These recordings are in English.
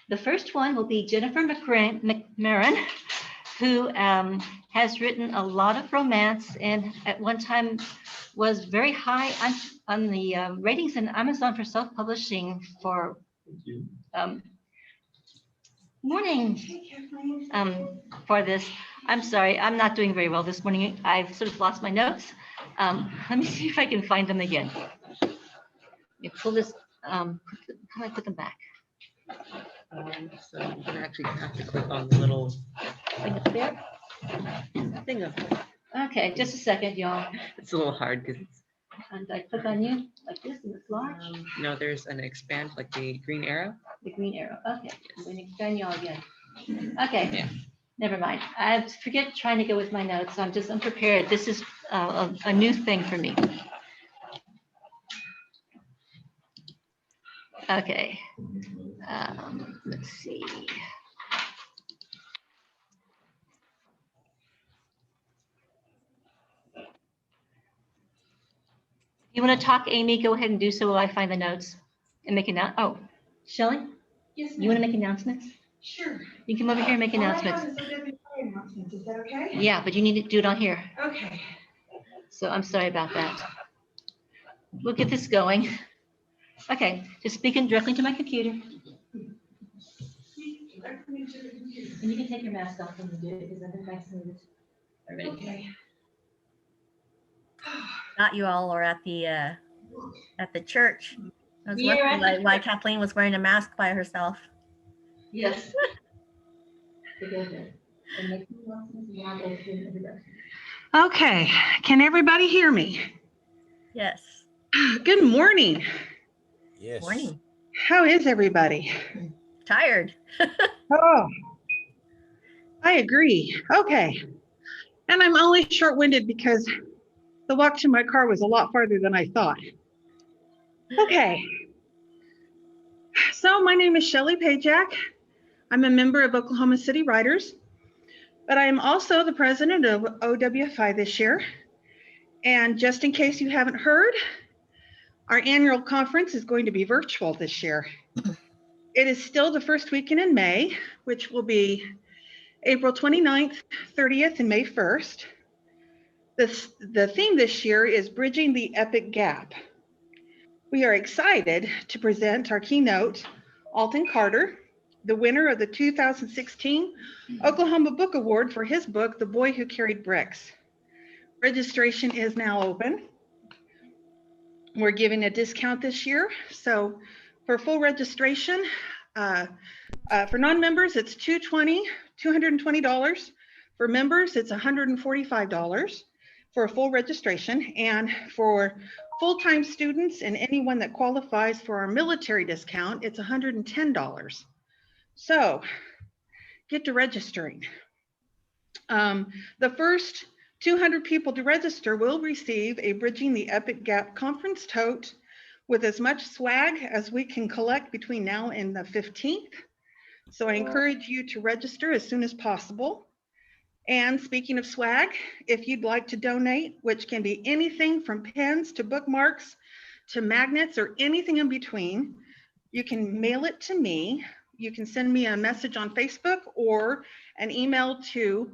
The first one will be Jennifer McMurrain, who has written a lot of romance and at one time was very high on the ratings in Amazon for self-publishing for morning for this. I'm sorry, I'm not doing very well this morning. I've sort of lost my notes. Let me see if I can find them again. You pull this, how do I put them back? So you're gonna actually have to click on the little Thing up there? thing of. Okay, just a second, y'all. It's a little hard because it's. And I click on you like this and it's large. No, there's an expand, like the green arrow. The green arrow. Okay, I'm going to expand y'all again. Okay, Yeah. never mind. I forget trying to go with my notes. I'm just unprepared. This is a new thing for me. Okay, let's see. You want to talk, Amy? Go ahead and do so while I find the notes and make an Oh, Shelley? Yes, You want to make announcements? Sure. You come over here and make announcements. All I have is OCWI announcements. Is that okay? Yeah, but you need to do it on here. Okay. So I'm sorry about that. We'll get this going. Okay, just speaking directly to my computer. And you can take your mask off when you do it because I've been vaccinated already. Okay. Not you all are at the church. I was We are at wondering the why church. Kathleen was wearing a mask by herself. Yes. Okay. Can everybody hear me? Yes. Good morning. Yes. Morning. How is everybody? Tired. Oh, I agree. Okay. And I'm only short-winded because the walk to my car was a lot farther than I thought. Okay. So my name is Shelley Pajak. I'm a member of Oklahoma City Writers, but I am also the president of OWFI this year. And just in case you haven't heard, our annual conference is going to be virtual this year. It is still the first weekend in May, which will be April 29th, 30th, and May 1st. The theme this year is Bridging the Epic Gap. We are excited to present our keynote, Alton Carter, the winner of the 2016 Oklahoma Book Award for his book, The Boy Who Carried Bricks. Registration is now open. We're giving a discount this year. So for full registration, for non-members, it's $220. For members, it's $145 for a full registration. And for full-time students and anyone that qualifies for our military discount, it's $110. So get to registering. The first 200 people to register will receive a Bridging the Epic Gap conference tote with as much swag as we can collect between now and the 15th. So I encourage you to register as soon as possible. And speaking of swag, if you'd like to donate, which can be anything from pens to bookmarks to magnets or anything in between, you can mail it to me. You can send me a message on Facebook or an email to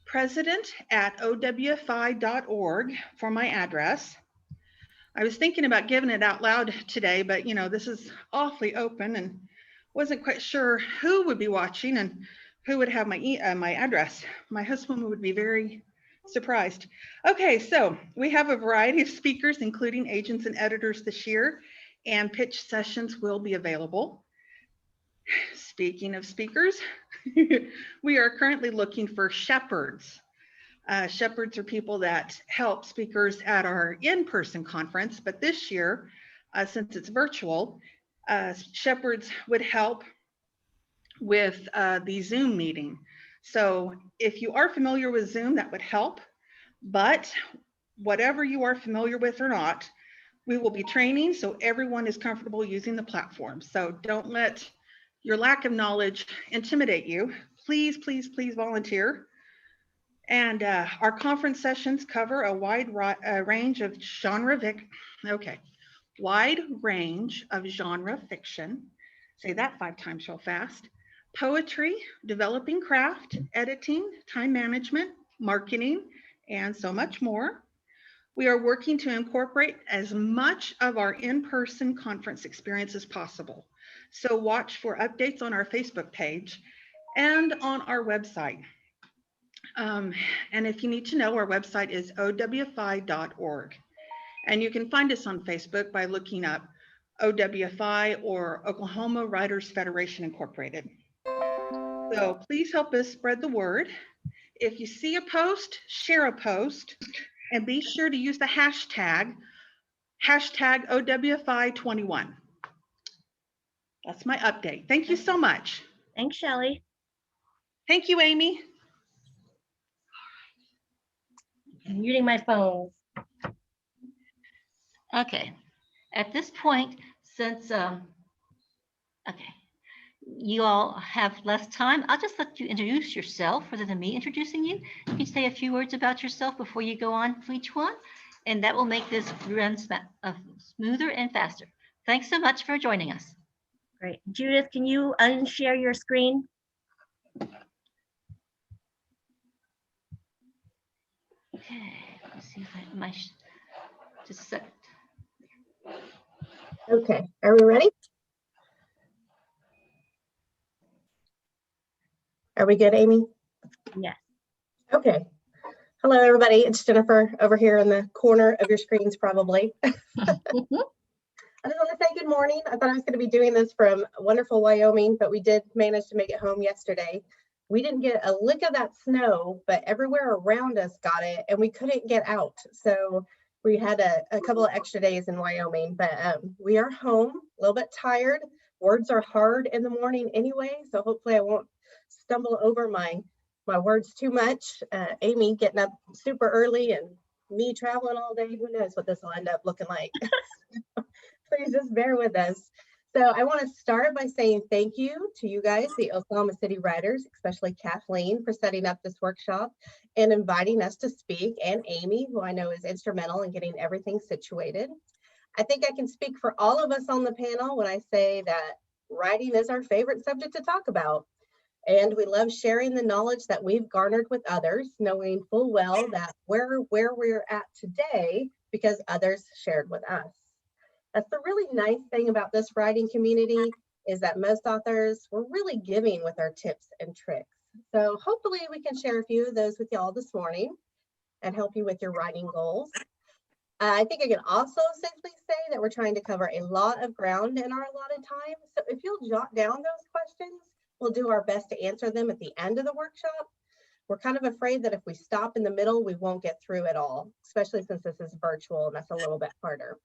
president@owfi.org for my address. I was thinking about giving it out loud today, but you know, this is awfully open and wasn't quite sure who would be watching and who would have my address. My husband would be very surprised. Okay, so we have a variety of speakers, including agents and editors this year, and pitch sessions will be available. Speaking of speakers, we are currently looking for shepherds. Shepherds are people that help speakers at our in-person conference, but this year, since it's virtual, shepherds would help with the Zoom meeting. So if you are familiar with Zoom, that would help, but whatever you are familiar with or not, we will be training so everyone is comfortable using the platform. So don't let your lack of knowledge intimidate you. Please, please, please volunteer. And our conference sessions cover a wide range of wide range of genre fiction, say that 5 times real fast, poetry, developing craft, editing, time management, marketing, and so much more. We are working to incorporate as much of our in-person conference experience as possible. So watch for updates on our Facebook page and on our website. And if you need to know, our website is owfi.org. And you can find us on Facebook by looking up OWFI or Oklahoma Writers Federation Incorporated. So please help us spread the word. If you see a post, share a post, and be sure to use the hashtag OWFI21. That's my update. Thank you so much. Thanks, Shelley. Thank you, Amy. I'm muting my phone. Okay, at this point, since you all have less time, I'll just let you introduce yourself rather than me introducing you. You can say a few words about yourself before you go on to each one, and that will make this run smoother and faster. Thanks so much for joining us. Great. Judith, can you unshare your screen? Okay, let's see if I my just a second. Okay, are we ready? Are we good, Amy? Yes. Okay. Hello, everybody. It's Jennifer over here in the corner of your screens, probably. I just want to say good morning. I thought I was going to be doing this from wonderful Wyoming, but we did manage to make it home yesterday. We didn't get a lick of that snow, but everywhere around us got it, and we couldn't get out. So we had a couple of extra days in Wyoming, but we are home, a little bit tired. Words are hard in the morning anyway, so hopefully I won't stumble over my words too much. Amy getting up super early and me traveling all day. Who knows what this will end up looking like. Please just bear with us. So I want to start by saying thank you to you guys, the Oklahoma City Writers, especially Kathleen, for setting up this workshop and inviting us to speak, and Amy, who I know is instrumental in getting everything situated. I think I can speak for all of us on the panel when I say that writing is our favorite subject to talk about. And we love sharing the knowledge that we've garnered with others, knowing full well that we're where we're at today because others shared with us. That's the really nice thing about this writing community, is that most authors were really giving with our tips and tricks. So hopefully we can share a few of those with y'all this morning and help you with your writing goals. I think I can also safely say that we're trying to cover a lot of ground in our allotted time. So if you'll jot down those questions, we'll do our best to answer them at the end of the workshop. We're kind of afraid that if we stop in the middle, we won't get through it all, especially since this is virtual and that's a little bit harder.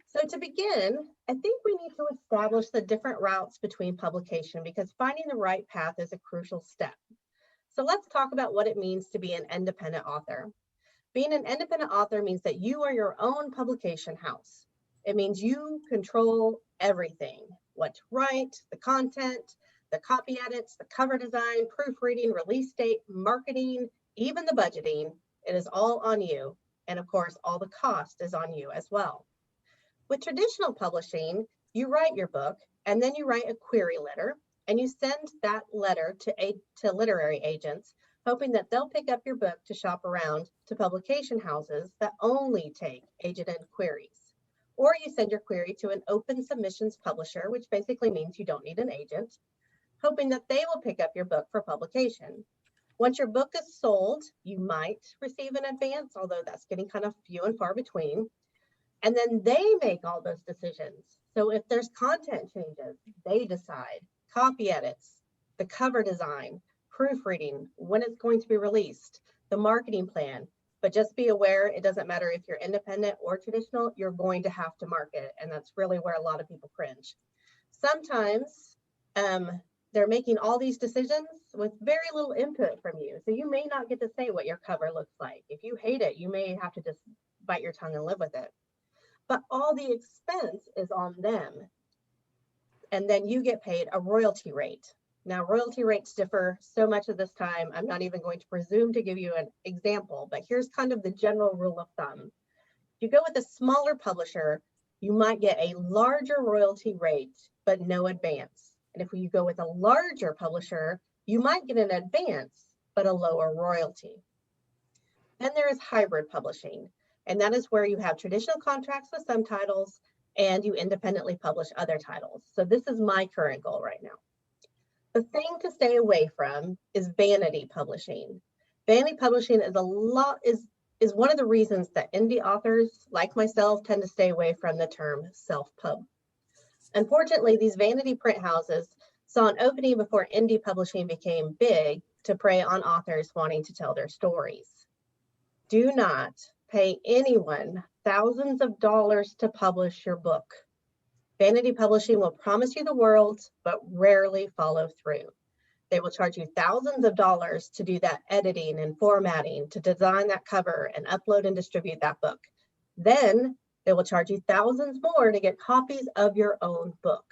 So to begin, I think we need to establish the different routes between publication, because finding the right path is a crucial step. So let's talk about what it means to be an independent author. Being an independent author means that you are your own publication house. It means you control everything: what to write, the content, the copy edits, the cover design, proofreading, release date, marketing, even the budgeting. It is all on you. And of course, all the cost is on you as well. With traditional publishing, you write your book and then you write a query letter and you send that letter to literary agents, hoping that they'll pick up your book to shop around to publication houses that only take agented queries. Or you send your query to an open submissions publisher, which basically means you don't need an agent, hoping that they will pick up your book for publication. Once your book is sold, you might receive an advance, although that's getting kind of few and far between. And then they make all those decisions. So if there's content changes, they decide. Copy edits, the cover design, proofreading, when it's going to be released, the marketing plan. But just be aware, it doesn't matter if you're independent or traditional, you're going to have to market. And that's really where a lot of people cringe. Sometimes they're making all these decisions with very little input from you. So you may not get to say what your cover looks like. If you hate it, you may have to just bite your tongue and live with it. But all the expense is on them. And then you get paid a royalty rate. Now, royalty rates differ so much of this time, I'm not even going to presume to give you an example, but here's kind of the general rule of thumb. If you go with a smaller publisher, you might get a larger royalty rate but no advance. And if you go with a larger publisher, you might get an advance, but a lower royalty. Then there is hybrid publishing, and that is where you have traditional contracts with some titles and you independently publish other titles. So this is my current goal right now. The thing to stay away from is vanity publishing. Vanity publishing is one of the reasons that indie authors like myself tend to stay away from the term self-pub. Unfortunately, these vanity print houses saw an opening before indie publishing became big to prey on authors wanting to tell their stories. Do not pay anyone thousands of dollars to publish your book. Vanity publishing will promise you the world, but rarely follow through. They will charge you thousands of dollars to do that editing and formatting, to design that cover and upload and distribute that book. Then they will charge you thousands more to get copies of your own book.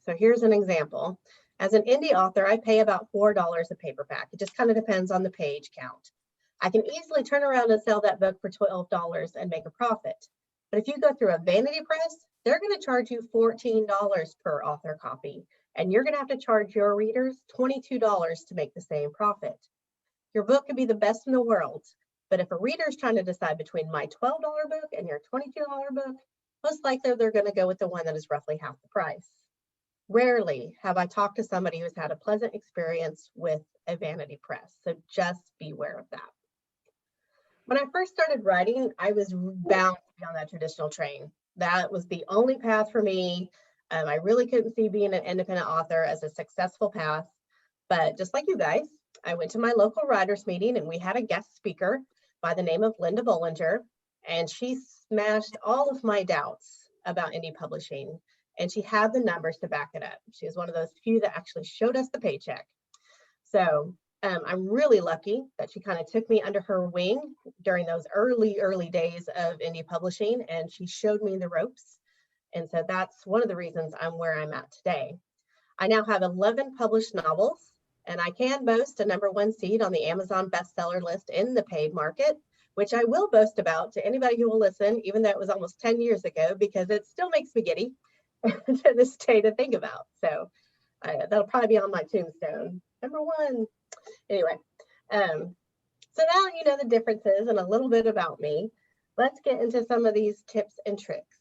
So here's an example. As an indie author, I pay about $4 a paperback. It just kind of depends on the page count. I can easily turn around and sell that book for $12 and make a profit. But if you go through a vanity press, they're going to charge you $14 per author copy, and you're going to have to charge your readers $22 to make the same profit. Your book could be the best in the world, but if a reader is trying to decide between my $12 book and your $22 book, most likely they're going to go with the one that is roughly half the price. Rarely have I talked to somebody who's had a pleasant experience with a vanity press, so just beware of that. When I first started writing, I was bound to be on that traditional train. That was the only path for me. I really couldn't see being an independent author as a successful path. But just like you guys, I went to my local writers meeting and we had a guest speaker by the name of Linda Bollinger, and she smashed all of my doubts about indie publishing, and she had the numbers to back it up. She was one of those few that actually showed us the paycheck. So I'm really lucky that she kind of took me under her wing during those early days of indie publishing, and she showed me the ropes. And so that's one of the reasons I'm where I'm at today. I now have 11 published novels, and I can boast a #1 seed on the Amazon bestseller list in the paid market, which I will boast about to anybody who will listen, even though it was almost 10 years ago, because it still makes me giddy to this day to think about. So that'll probably be on my tombstone. #1. Anyway, so now you know the differences and a little bit about me. Let's get into some of these tips and tricks.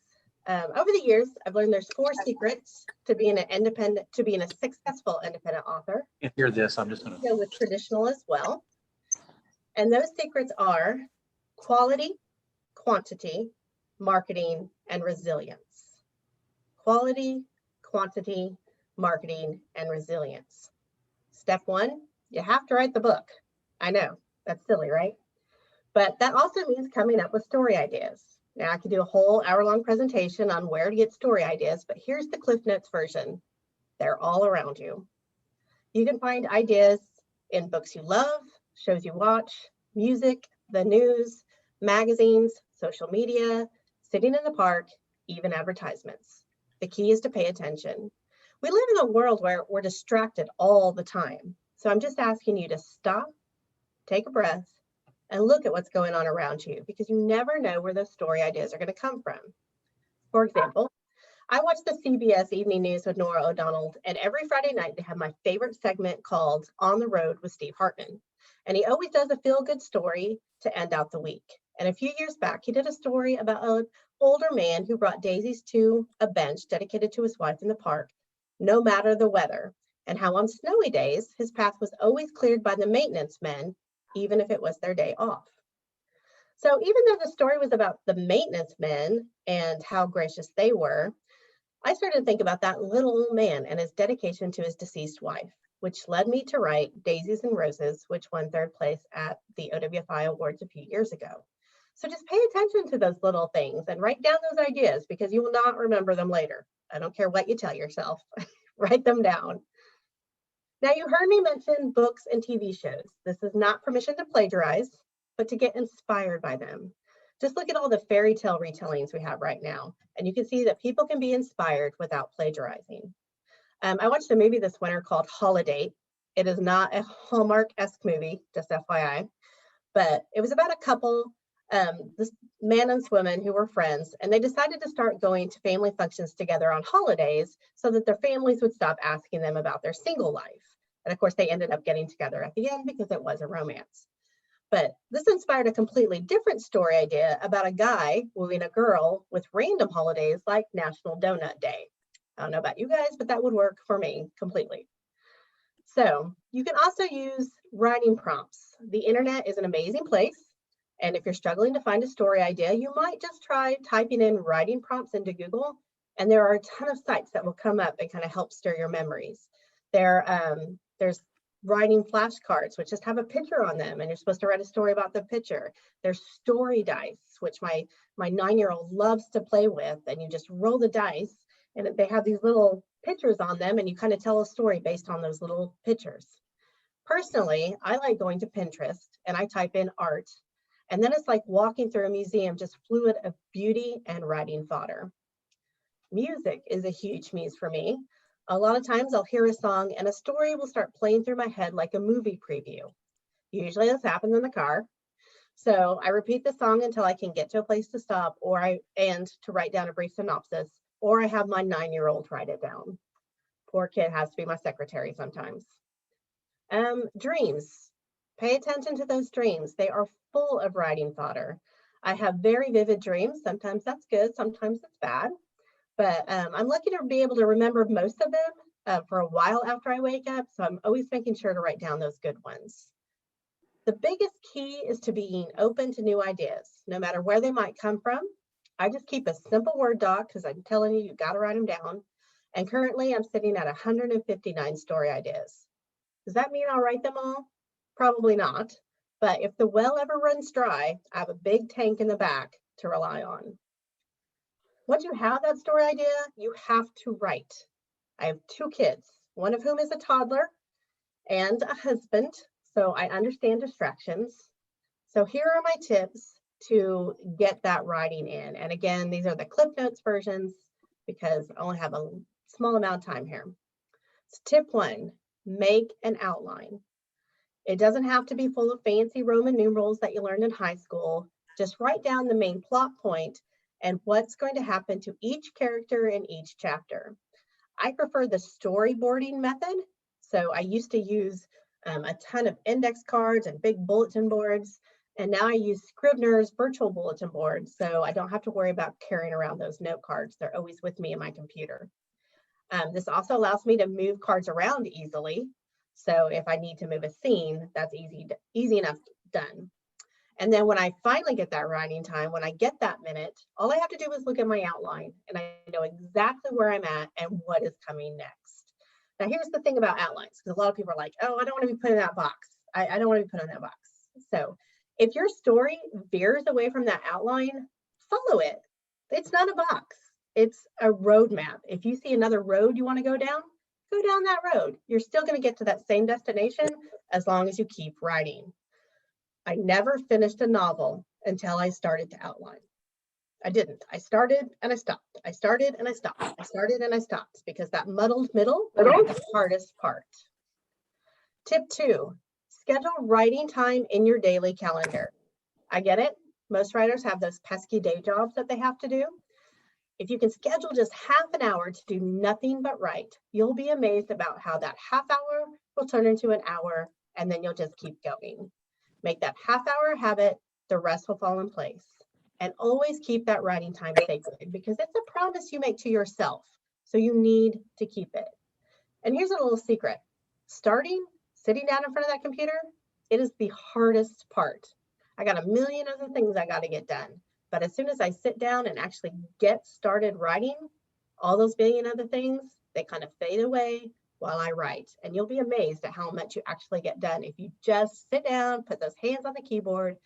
Over the years, I've learned there's 4 secrets to being a successful independent author. Can't hear this. I'm just gonna Go with traditional as well. And those secrets are quality, quantity, marketing, and resilience. Quality, quantity, marketing, and resilience. Step 1, you have to write the book. I know, that's silly, right? But that also means coming up with story ideas. Now, I could do a whole hour-long presentation on where to get story ideas, but here's the Cliff Notes version. They're all around you. You can find ideas in books you love, shows you watch, music, the news, magazines, social media, sitting in the park, even advertisements. The key is to pay attention. We live in a world where we're distracted all the time. So I'm just asking you to stop, take a breath, and look at what's going on around you, because you never know where those story ideas are going to come from. For example, I watch the CBS Evening News with Nora O'Donnell, and every Friday night they have my favorite segment called On the Road with Steve Hartman. And he always does a feel-good story to end out the week. And a few years back, he did a story about an older man who brought daisies to a bench dedicated to his wife in the park, no matter the weather, and how on snowy days, his path was always cleared by the maintenance men, even if it was their day off. So even though the story was about the maintenance men and how gracious they were, I started to think about that little old man and his dedication to his deceased wife, which led me to write Daisies and Roses, which won 3rd place at the OWFI Awards a few years ago. So just pay attention to those little things and write down those ideas, because you will not remember them later. I don't care what you tell yourself, write them down. Now, you heard me mention books and TV shows. This is not permission to plagiarize, but to get inspired by them. Just look at all the fairy tale retellings we have right now, and you can see that people can be inspired without plagiarizing. I watched a movie this winter called Holiday. It is not a Hallmark-esque movie, just FYI, but it was about a couple This man and this woman who were friends, and they decided to start going to family functions together on holidays so that their families would stop asking them about their single life. And of course, they ended up getting together at the end because it was a romance. But this inspired a completely different story idea about a guy wooing a girl with random holidays like National Donut Day. I don't know about you guys, but that would work for me completely. So you can also use writing prompts. The internet is an amazing place. And if you're struggling to find a story idea, you might just try typing in writing prompts into Google. And there are a ton of sites that will come up and kind of help stir your memories. There's writing flashcards, which just have a picture on them, and you're supposed to write a story about the picture. There's story dice, which my 9-year-old loves to play with, and you just roll the dice, and they have these little pictures on them, and you kind of tell a story based on those little pictures. Personally, I like going to Pinterest, and I type in art, and then it's like walking through a museum, just fluid of beauty and writing fodder. Music is a huge muse for me. A lot of times I'll hear a song and a story will start playing through my head like a movie preview. Usually this happens in the car. So I repeat the song until I can get to a place to stop and to write down a brief synopsis, or I have my 9-year-old write it down. Poor kid has to be my secretary sometimes. Dreams. Pay attention to those dreams. They are full of writing fodder. I have very vivid dreams. Sometimes that's good, sometimes it's bad. But I'm lucky to be able to remember most of them for a while after I wake up. So I'm always making sure to write down those good ones. The biggest key is to being open to new ideas, no matter where they might come from. I just keep a simple Word doc because I'm telling you, got to write them down. And currently I'm sitting at 159 story ideas. Does that mean I'll write them all? Probably not. But if the well ever runs dry, I have a big tank in the back to rely on. Once you have that story idea, you have to write. I have 2 kids, one of whom is a toddler and a husband, so I understand distractions. So here are my tips to get that writing in. And again, these are the Clip Notes versions because I only have a small amount of time here. So tip 1, make an outline. It doesn't have to be full of fancy Roman numerals that you learned in high school. Just write down the main plot point and what's going to happen to each character in each chapter. I prefer the storyboarding method. So I used to use a ton of index cards and big bulletin boards, and now I use Scrivener's virtual bulletin boards, so I don't have to worry about carrying around those note cards. They're always with me in my computer. This also allows me to move cards around easily. So if I need to move a scene, that's easy enough done. And then when I finally get that writing time, when I get that minute, all I have to do is look at my outline and I know exactly where I'm at and what is coming next. Now, here's the thing about outlines, because a lot of people are like, oh, I don't want to be put in that box. I don't want to be put in that box. So if your story veers away from that outline, follow it. It's not a box. It's a roadmap. If you see another road you want to go down that road. You're still going to get to that same destination as long as you keep writing. I never finished a novel until I started to outline. I didn't. I started and I stopped. I started and I stopped. I started and I stopped because that muddled middle is the hardest part. Tip 2, schedule writing time in your daily calendar. I get it. Most writers have those pesky day jobs that they have to do. If you can schedule just half an hour to do nothing but write, you'll be amazed about how that half hour will turn into an hour, and then you'll just keep going. Make that half hour a habit, the rest will fall in place. And always keep that writing time sacred because it's a promise you make to yourself. So you need to keep it. And here's a little secret. Sitting down in front of that computer, it is the hardest part. I got a million other things I got to get done. But as soon as I sit down and actually get started writing, all those billion other things, they kind of fade away while I write. And you'll be amazed at how much you actually get done if you just sit down, put those hands on the keyboard,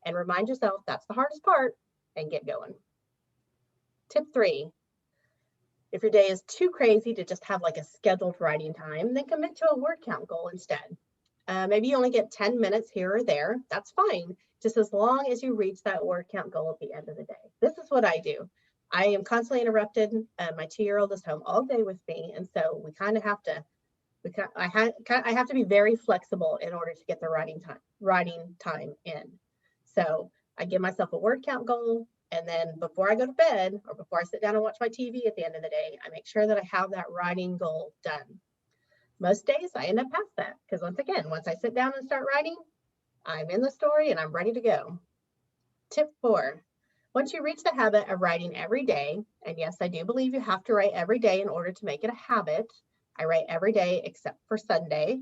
and remind yourself that's the hardest part and get going. Tip 3, if your day is too crazy to just have like a scheduled writing time, then commit to a word count goal instead. Maybe you only get 10 minutes here or there. That's fine, just as long as you reach that word count goal at the end of the day. This is what I do. I am constantly interrupted. My 2-year-old is home all day with me, and so we kind of have to. I have to be very flexible in order to get the writing time in. So I give myself a word count goal. And then before I go to bed or before I sit down and watch my TV at the end of the day, I make sure that I have that writing goal done. Most days I end up past that because once I sit down and start writing, I'm in the story and I'm ready to go. Tip 4, once you reach the habit of writing every day, and yes, I do believe you have to write every day in order to make it a habit. I write every day except for Sunday.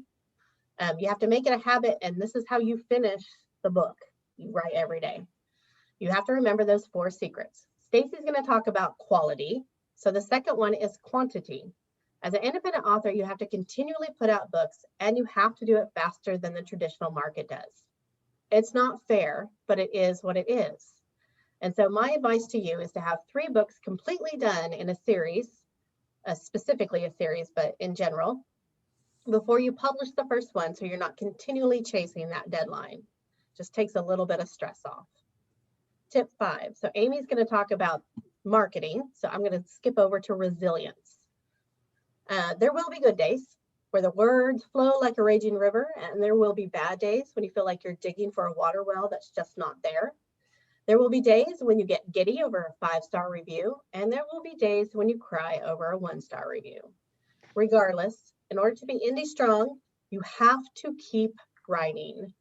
You have to make it a habit, and this is how you finish the book. You write every day. You have to remember those 4 secrets. Staci's going to talk about quality. So the second one is quantity. As an independent author, you have to continually put out books, and you have to do it faster than the traditional market does. It's not fair, but it is what it is. And so my advice to you is to have 3 books completely done in a series, specifically a series, but in general, before you publish the first one, so you're not continually chasing that deadline. Just takes a little bit of stress off. Tip 5. So Amy's going to talk about marketing. So I'm going to skip over to resilience. There will be good days where the words flow like a raging river, and there will be bad days when you feel like you're digging for a water well that's just not there. There will be days when you get giddy over a 5-star review, and there will be days when you cry over a 1-star review. Regardless, in order to be indie strong, you have to keep writing.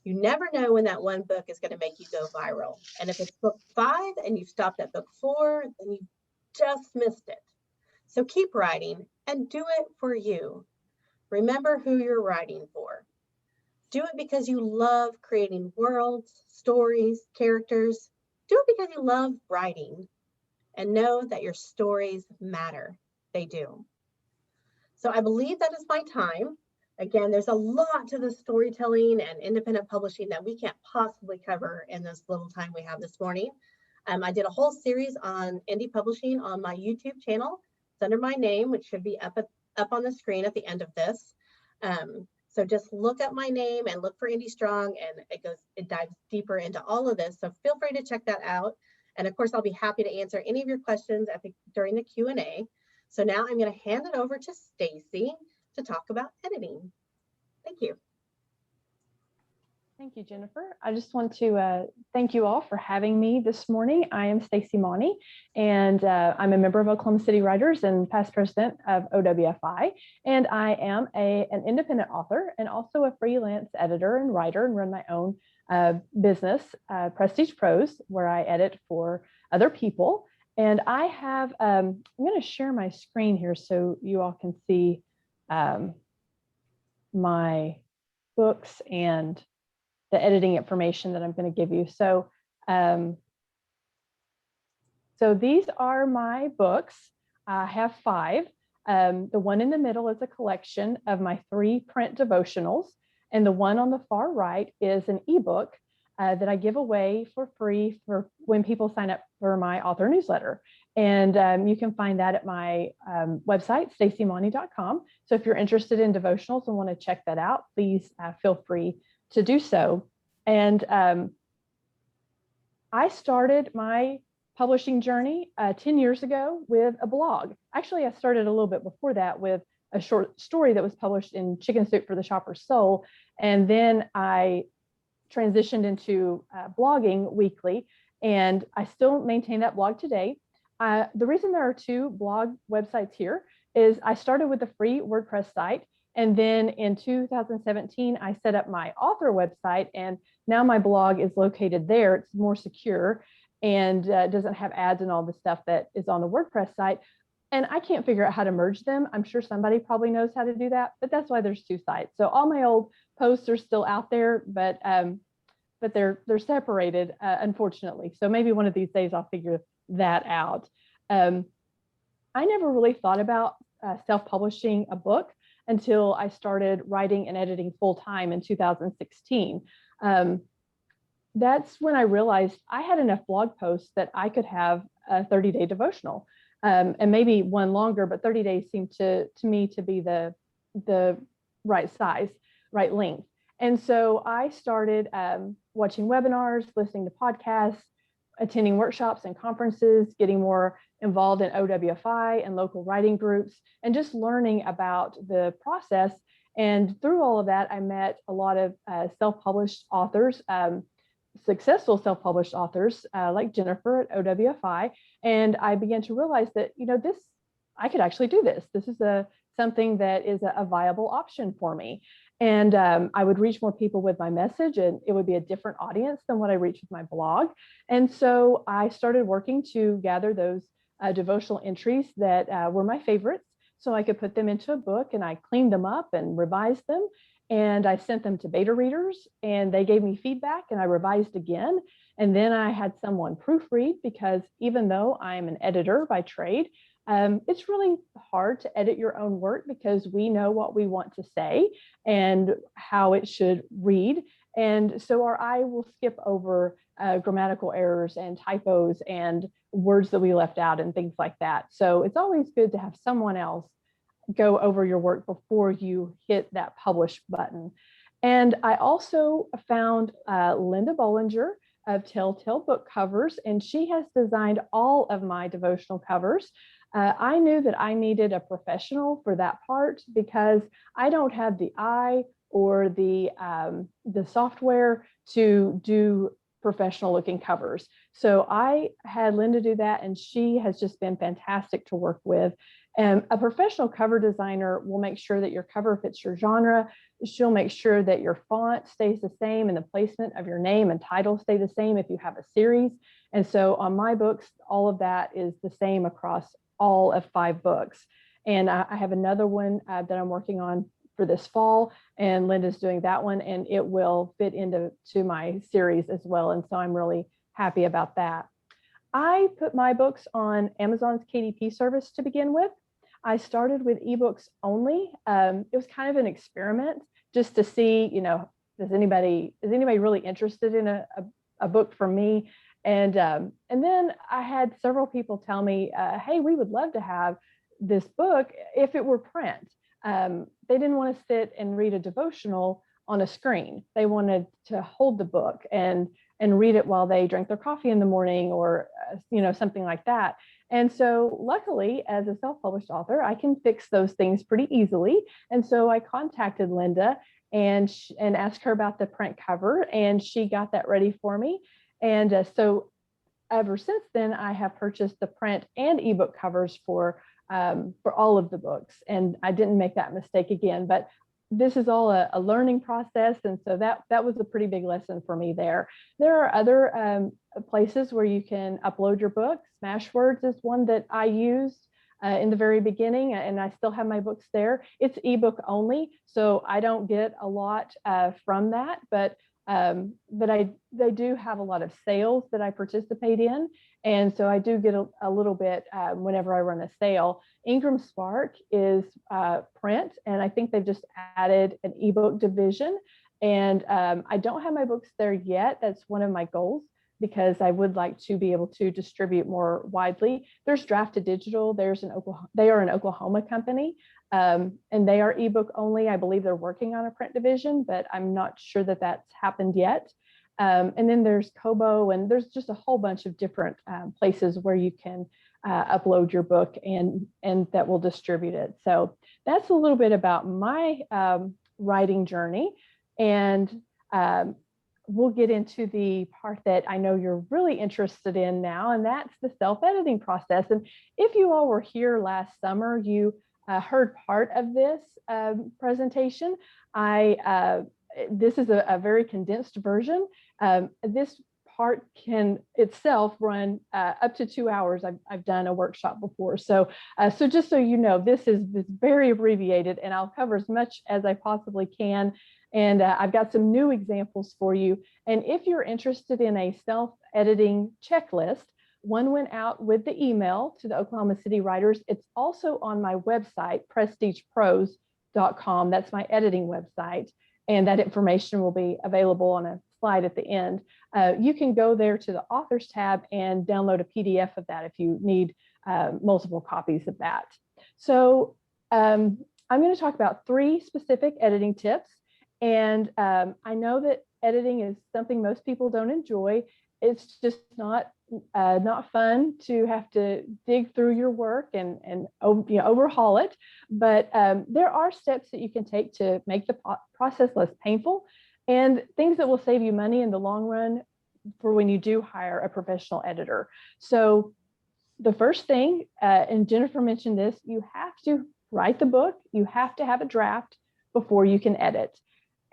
You never know when that one book is going to make you go viral. And if it's book 5 and you've stopped at book 4, then you just missed it. So keep writing and do it for you. Remember who you're writing for. Do it because you love creating worlds, stories, characters. Do it because you love writing. And know that your stories matter. They do. So I believe that is my time. Again, there's a lot to the storytelling and independent publishing that we can't possibly cover in this little time we have this morning. I did a whole series on indie publishing on my YouTube channel. It's under my name, which should be up on the screen at the end of this. So just look up my name and look for Indie Strong, and it dives deeper into all of this. So feel free to check that out. And of course, I'll be happy to answer any of your questions during the Q&A. So now I'm going to hand it over to Staci to talk about editing. Thank you. Thank you, Jennifer. I just want to thank you all for having me this morning. I am Staci Mauney, and I'm a member of Oklahoma City Writers and past president of OWFI. And I am an independent author and also a freelance editor and writer, and run my own business, Prestige Prose, where I edit for other people. And I have, I'm going to share my screen here so you all can see my books and the editing information that I'm going to give you. So, so these are my books. I have 5. The one in the middle is a collection of my 3 print devotionals. And the one on the far right is an ebook that I give away for free for when people sign up for my author newsletter. And you can find that at my website, stacimauney.com. So if you're interested in devotionals and want to check that out, please feel free to do so. And I started my publishing journey 10 years ago with a blog. Actually, I started a little bit before that with a short story that was published in Chicken Soup for the Shopper's Soul. And then I transitioned into blogging weekly, and I still maintain that blog today. The reason there are 2 blog websites here is I started with a free WordPress site. And then in 2017, I set up my author website, and now my blog is located there. It's more secure and doesn't have ads and all the stuff that is on the WordPress site. And I can't figure out how to merge them. I'm sure somebody probably knows how to do that, but that's why there's 2 sites. So all my old posts are still out there, but they're separated, unfortunately. So maybe one of these days I'll figure that out. I never really thought about self-publishing a book until I started writing and editing full-time in 2016. That's when I realized I had enough blog posts that I could have a 30-day devotional, and maybe one longer, but 30 days seemed to me to be the right size, right length. And so I started watching webinars, listening to podcasts, attending workshops and conferences, getting more involved in OWFI and local writing groups, and just learning about the process. And through all of that, I met a lot of self-published authors, successful self-published authors like Jennifer at OWFI. And I began to realize that, I could actually do this. This is something that is a viable option for me. And I would reach more people with my message, and it would be a different audience than what I reach with my blog. And so I started working to gather those devotional entries that were my favorites, so I could put them into a book, and I cleaned them up and revised them. And I sent them to beta readers, and they gave me feedback, and I revised again. And then I had someone proofread, because even though I'm an editor by trade, it's really hard to edit your own work, because we know what we want to say and how it should read. And so our eye will skip over grammatical errors and typos and words that we left out and things like that. So it's always good to have someone else go over your work before you hit that publish button. And I also found Linda Bollinger of Telltale Book Covers, and she has designed all of my devotional covers. I knew that I needed a professional for that part, because I don't have the eye or the software to do professional looking covers. So I had Linda do that, and she has just been fantastic to work with. And a professional cover designer will make sure that your cover fits your genre. She'll make sure that your font stays the same, and the placement of your name and title stay the same if you have a series. And so on my books, all of that is the same across all of 5 books. And I have another one that I'm working on for this fall, and Linda's doing that one, and it will fit into my series as well. And so I'm really happy about that. I put my books on Amazon's KDP service to begin with. I started with ebooks only. It was kind of an experiment just to see, is anybody really interested in a book from me? And then I had several people tell me, hey, we would love to have this book if it were print. They didn't want to sit and read a devotional on a screen. They wanted to hold the book and read it while they drank their coffee in the morning, or something like that. And so luckily, as a self-published author, I can fix those things pretty easily. And so I contacted Linda and asked her about the print cover, and she got that ready for me. And so ever since then, I have purchased the print and ebook covers for all of the books, and I didn't make that mistake again. But this is all a learning process, and so that was a pretty big lesson for me there. There are other places where you can upload your books. Smashwords is one that I used in the very beginning, and I still have my books there. It's ebook only, so I don't get a lot from that, but they do have a lot of sales that I participate in. And so I do get a little bit whenever I run a sale. Ingram Spark is print, and I think they've just added an ebook division. And I don't have my books there yet. That's one of my goals, because I would like to be able to distribute more widely. There's Draft to Digital. They are an Oklahoma company, and they are ebook only. I believe they're working on a print division, but I'm not sure that that's happened yet. And then there's Kobo, and there's just a whole bunch of different places where you can upload your book and that will distribute it. So that's a little bit about my writing journey. And we'll get into the part that I know you're really interested in now, and that's the self-editing process. And if you all were here last summer, you heard part of this presentation. This is a very condensed version. This part can itself run up to 2 hours. I've done a workshop before. So just so you know, this is very abbreviated, and I'll cover as much as I possibly can. And I've got some new examples for you. And if you're interested in a self-editing checklist, one went out with the email to the Oklahoma City writers. It's also on my website, prestigeprose.com. That's my editing website. And that information will be available on a slide at the end. You can go there to the authors tab and download a PDF of that if you need multiple copies of that. So I'm going to talk about 3 specific editing tips. And I know that editing is something most people don't enjoy. It's just not fun to have to dig through your work and overhaul it. But there are steps that you can take to make the process less painful, and things that will save you money in the long run for when you do hire a professional editor. So the first thing, and Jennifer mentioned this, you have to write the book. You have to have a draft before you can edit.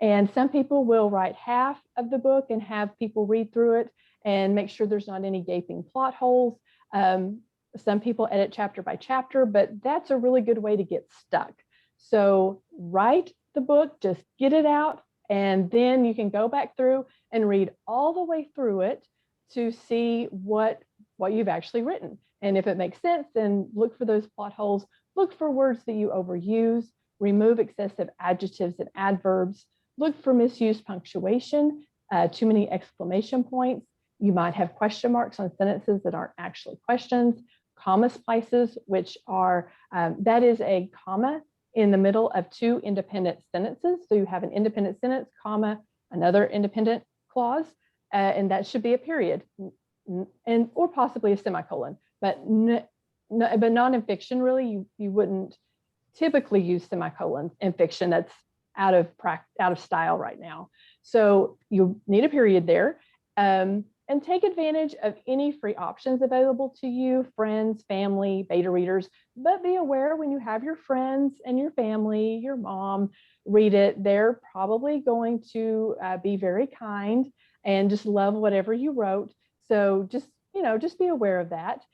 And some people will write half of the book and have people read through it and make sure there's not any gaping plot holes. Some people edit chapter by chapter, but that's a really good way to get stuck. So write the book, just get it out, and then you can go back through and read all the way through it to see what you've actually written. And if it makes sense, then look for those plot holes, look for words that you overuse, remove excessive adjectives and adverbs, look for misused punctuation, too many exclamation points. You might have question marks on sentences that aren't actually questions, comma splices, which are, that is a comma in the middle of two independent sentences. So you have an independent sentence, comma, another independent clause, and that should be a period, and or possibly a semicolon. But not in fiction, really. You wouldn't typically use semicolons in fiction. That's out of style right now. So you need a period there. And take advantage of any free options available to you, friends, family, beta readers, but be aware when you have your friends and your family, your mom read it, they're probably going to be very kind and just love whatever you wrote. So just be aware of that.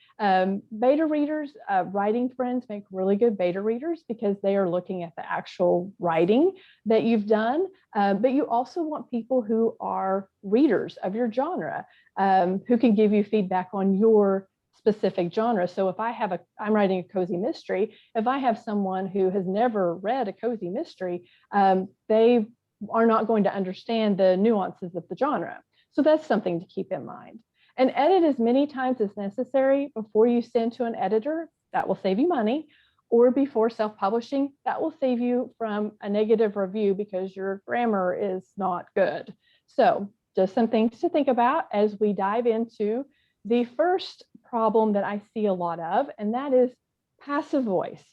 Beta readers, writing friends make really good beta readers because they are looking at the actual writing that you've done. But you also want people who are readers of your genre, who can give you feedback on your specific genre. So if I'm writing a cozy mystery, if I have someone who has never read a cozy mystery, they are not going to understand the nuances of the genre. So that's something to keep in mind. And edit as many times as necessary before you send to an editor. That will save you money. Or before self-publishing, that will save you from a negative review because your grammar is not good. So just some things to think about as we dive into the first problem that I see a lot of, and that is passive voice.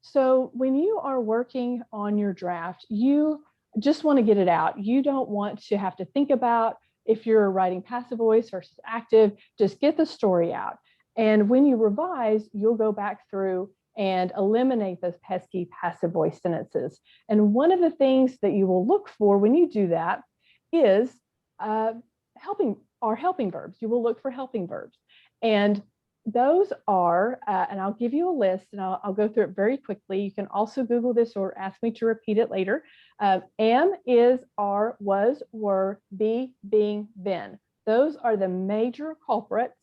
So when you are working on your draft, you just want to get it out. You don't want to have to think about if you're writing passive voice versus active, just get the story out. And when you revise, you'll go back through and eliminate those pesky passive voice sentences. And one of the things that you will look for when you do that is helping verbs. You will look for helping verbs. And those are, and I'll give you a list and I'll go through it very quickly. You can also Google this or ask me to repeat it later. Am, is, are, was, were, be, being, been. Those are the major culprits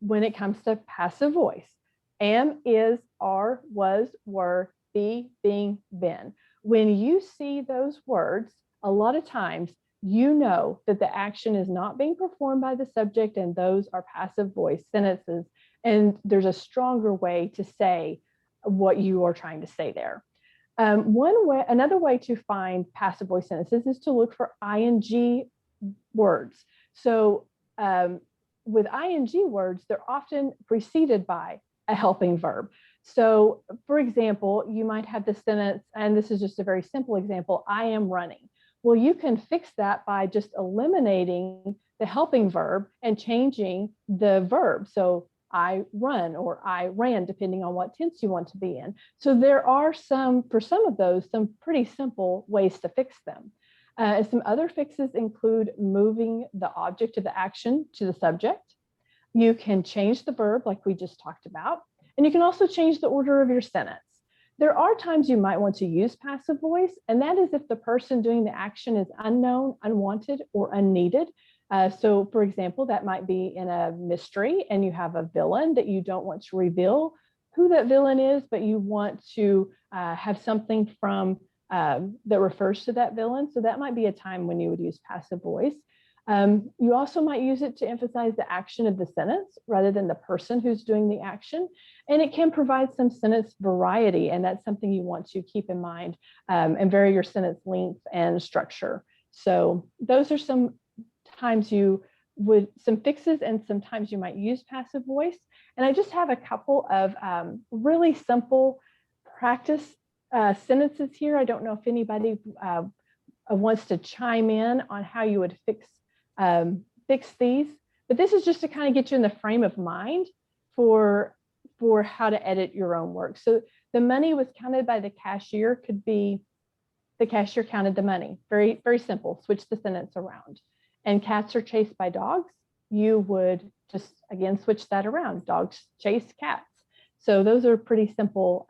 when it comes to passive voice. Am, is, are, was, were, be, being, been. When you see those words, a lot of times you know that the action is not being performed by the subject and those are passive voice sentences. And there's a stronger way to say what you are trying to say there. Another way to find passive voice sentences is to look for ing words. So with ing words, they're often preceded by a helping verb. So for example, you might have the sentence, and this is just a very simple example, I am running. Well, you can fix that by just eliminating the helping verb and changing the verb. So I run or I ran, depending on what tense you want to be in. So there are for some of those, some pretty simple ways to fix them. Some other fixes include moving the object of the action to the subject. You can change the verb like we just talked about, and you can also change the order of your sentence. There are times you might want to use passive voice, and that is if the person doing the action is unknown, unwanted, or unneeded. So for example, that might be in a mystery and you have a villain that you don't want to reveal who that villain is, but you want to have something from that refers to that villain. So that might be a time when you would use passive voice. You also might use it to emphasize the action of the sentence rather than the person who's doing the action. And it can provide some sentence variety, and that's something you want to keep in mind and vary your sentence length and structure. So those are some times some fixes, and sometimes you might use passive voice. And I just have a couple of really simple practice sentences here. I don't know if anybody wants to chime in on how you would fix fix these, but this is just to kind of get you in the frame of mind for how to edit your own work. So the money was counted by the cashier could be the cashier counted the money. Very, very simple. Switch the sentence around. And cats are chased by dogs. You would just, again, switch that around. Dogs chase cats. So those are pretty simple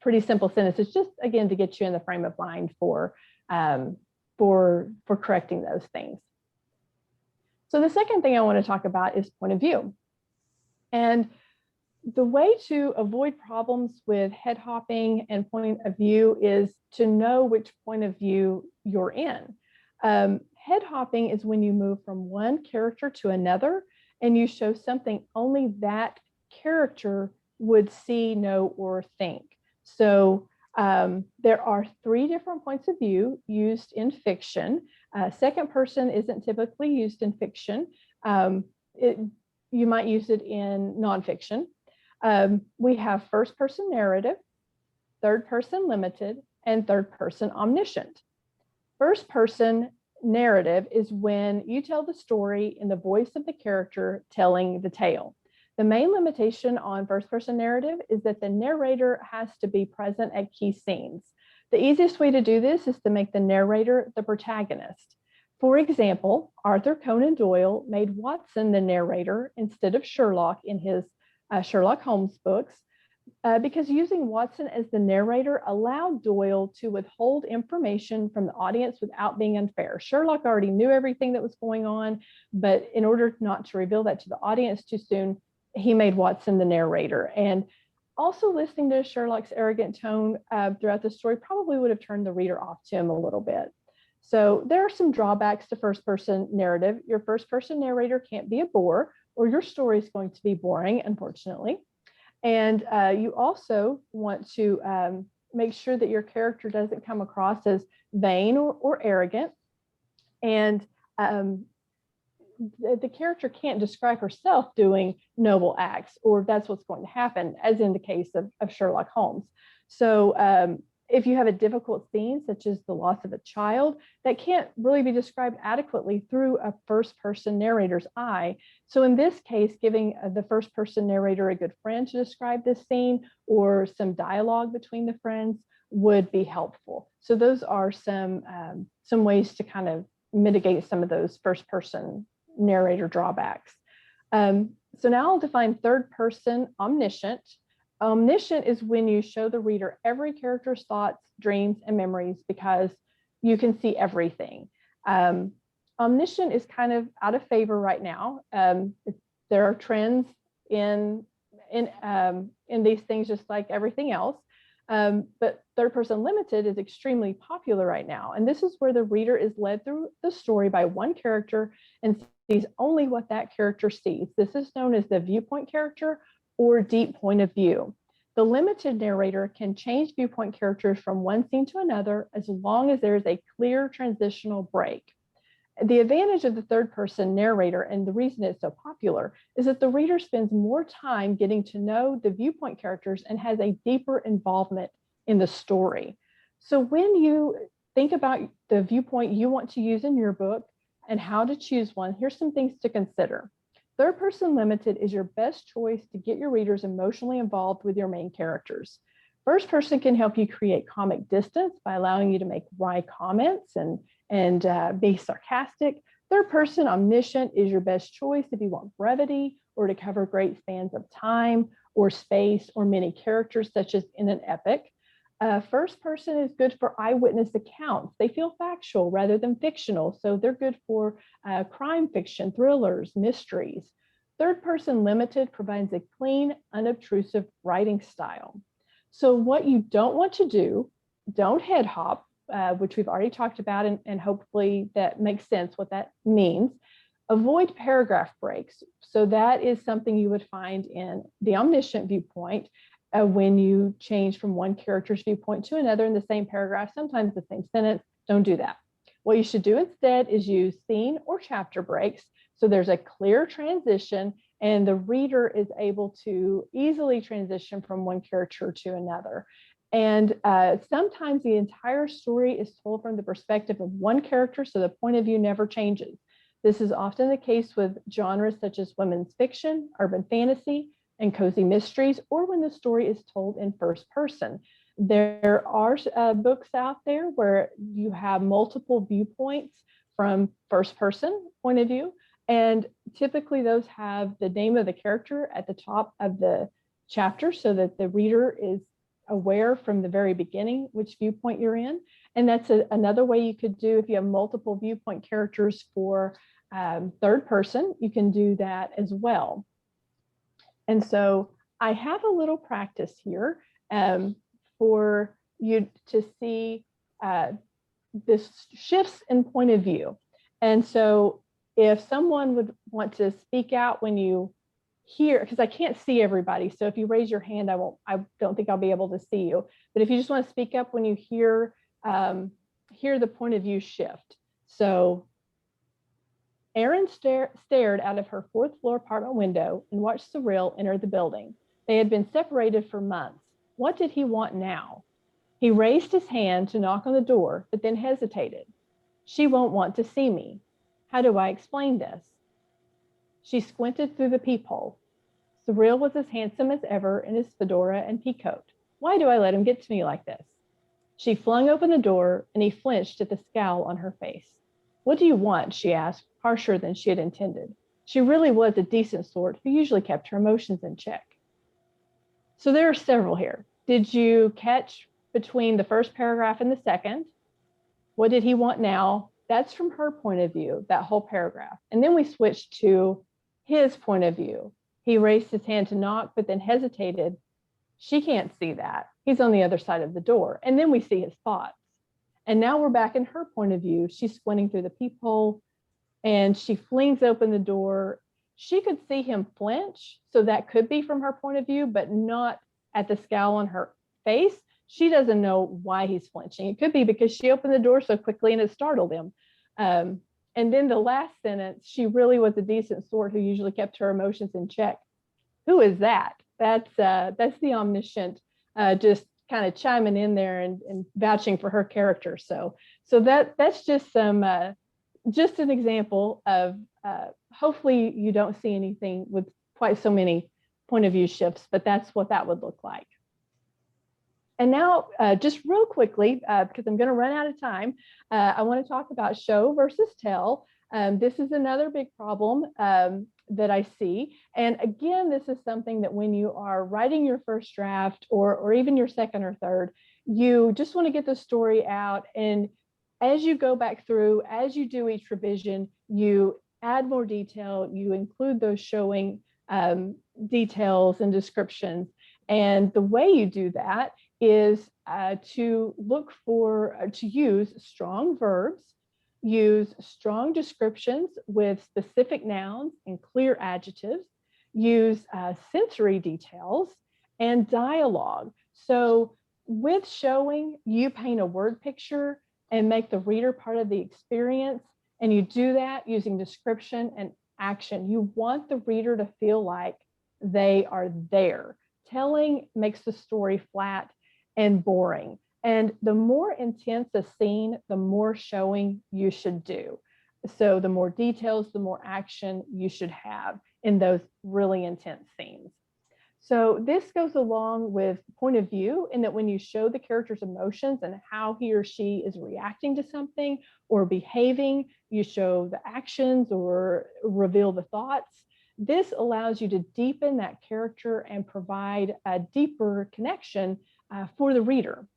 sentences, just again, to get you in the frame of mind for correcting those things. So the second thing I want to talk about is point of view. And the way to avoid problems with head hopping and point of view is to know which point of view you're in. Head hopping is when you move from one character to another and you show something only that character would see, know, or think. So there are 3 different points of view used in fiction. Second person isn't typically used in fiction. You might use it in nonfiction. We have first person narrative, third person limited, and third person omniscient. First person narrative is when you tell the story in the voice of the character telling the tale. The main limitation on first person narrative is that the narrator has to be present at key scenes. The easiest way to do this is to make the narrator the protagonist. For example, Arthur Conan Doyle made Watson the narrator instead of Sherlock in his Sherlock Holmes books, because using Watson as the narrator allowed Doyle to withhold information from the audience without being unfair. Sherlock already knew everything that was going on, but in order not to reveal that to the audience too soon, he made Watson the narrator. And also listening to Sherlock's arrogant tone throughout the story probably would have turned the reader off to him a little bit. So there are some drawbacks to first person narrative. Your first person narrator can't be a bore, or your story is going to be boring, unfortunately. And you also want to make sure that your character doesn't come across as vain or arrogant. And the character can't describe herself doing noble acts, or that's what's going to happen, as in the case of Sherlock Holmes. So if you have a difficult scene, such as the loss of a child, that can't really be described adequately through a first-person narrator's eye. So in this case, giving the first-person narrator a good friend to describe this scene, or some dialogue between the friends, would be helpful. So those are some ways to kind of mitigate some of those first-person narrator drawbacks. So now I'll define third-person omniscient. Omniscient is when you show the reader every character's thoughts, dreams, and memories because you can see everything. Omniscient is kind of out of favor right now. There are trends in these things, just like everything else. But third person limited is extremely popular right now. And this is where the reader is led through the story by one character and sees only what that character sees. This is known as the viewpoint character or deep point of view. The limited narrator can change viewpoint characters from one scene to another as long as there is a clear transitional break. The advantage of the third person narrator, and the reason it's so popular, is that the reader spends more time getting to know the viewpoint characters and has a deeper involvement in the story. So when you think about the viewpoint you want to use in your book and how to choose one, here's some things to consider. Third person limited is your best choice to get your readers emotionally involved with your main characters. First person can help you create comic distance by allowing you to make wry comments and be sarcastic. Third person omniscient is your best choice if you want brevity or to cover great spans of time or space or many characters, such as in an epic. First person is good for eyewitness accounts. They feel factual rather than fictional, so they're good for crime fiction, thrillers, mysteries. Third person limited provides a clean, unobtrusive writing style. So what you don't want to do, don't head hop, which we've already talked about, and hopefully that makes sense what that means. Avoid paragraph breaks. So that is something you would find in the omniscient viewpoint. When you change from one character's viewpoint to another in the same paragraph, sometimes the same sentence, don't do that. What you should do instead is use scene or chapter breaks. So there's a clear transition and the reader is able to easily transition from one character to another. And sometimes the entire story is told from the perspective of one character, so the point of view never changes. This is often the case with genres such as women's fiction, urban fantasy, and cozy mysteries, or when the story is told in first person. There are books out there where you have multiple viewpoints from first person point of view, and typically those have the name of the character at the top of the chapter so that the reader is aware from the very beginning which viewpoint you're in. And that's another way you could do if you have multiple viewpoint characters for third person, you can do that as well. And so I have a little practice here for you to see this shifts in point of view. And so if someone would want to speak out when you hear, because I can't see everybody, so if you raise your hand, I don't think I'll be able to see you. But if you just want to speak up when you hear the point of view shift. So Erin stared out of her fourth floor apartment window and watched Cyril enter the building. They had been separated for months. What did he want now? He raised his hand to knock on the door, but then hesitated. She won't want to see me. How do I explain this? She squinted through the peephole. Cyril was as handsome as ever in his fedora and peacoat. Why do I let him get to me like this? She flung open the door, and he flinched at the scowl on her face. What do you want? She asked, harsher than she had intended. She really was a decent sort who usually kept her emotions in check. So there are several here. Did you catch between the first paragraph and the second? What did he want now? That's from her point of view, that whole paragraph. And then we switched to his point of view. He raised his hand to knock, but then hesitated. She can't see that. He's on the other side of the door. And then we see his thoughts. And now we're back in her point of view. She's squinting through the peephole and she flings open the door. She could see him flinch. So that could be from her point of view, but not at the scowl on her face. She doesn't know why he's flinching. It could be because she opened the door so quickly and it startled him. And then the last sentence, she really was a decent sort who usually kept her emotions in check. Who is that? That's the omniscient, just kind of chiming in there and vouching for her character. So that's just just an example of, hopefully you don't see anything with quite so many point of view shifts, but that's what that would look like. And now, just real quickly, because I'm going to run out of time, I want to talk about show versus tell. This is another big problem that I see. And again, this is something that when you are writing your first draft or even your second or third, you just want to get the story out. And as you go back through, as you do each revision, you add more detail, you include those showing details and descriptions. And the way you do that is to use strong verbs, use strong descriptions with specific nouns and clear adjectives, use sensory details and dialogue. So with showing, you paint a word picture and make the reader part of the experience. And you do that using description and action. You want the reader to feel like they are there. Telling makes the story flat and boring. And the more intense a scene, the more showing you should do. So the more details, the more action you should have in those really intense scenes. So this goes along with point of view in that when you show the character's emotions and how he or she is reacting to something or behaving, you show the actions or reveal the thoughts. This allows you to deepen that character and provide a deeper connection for the reader.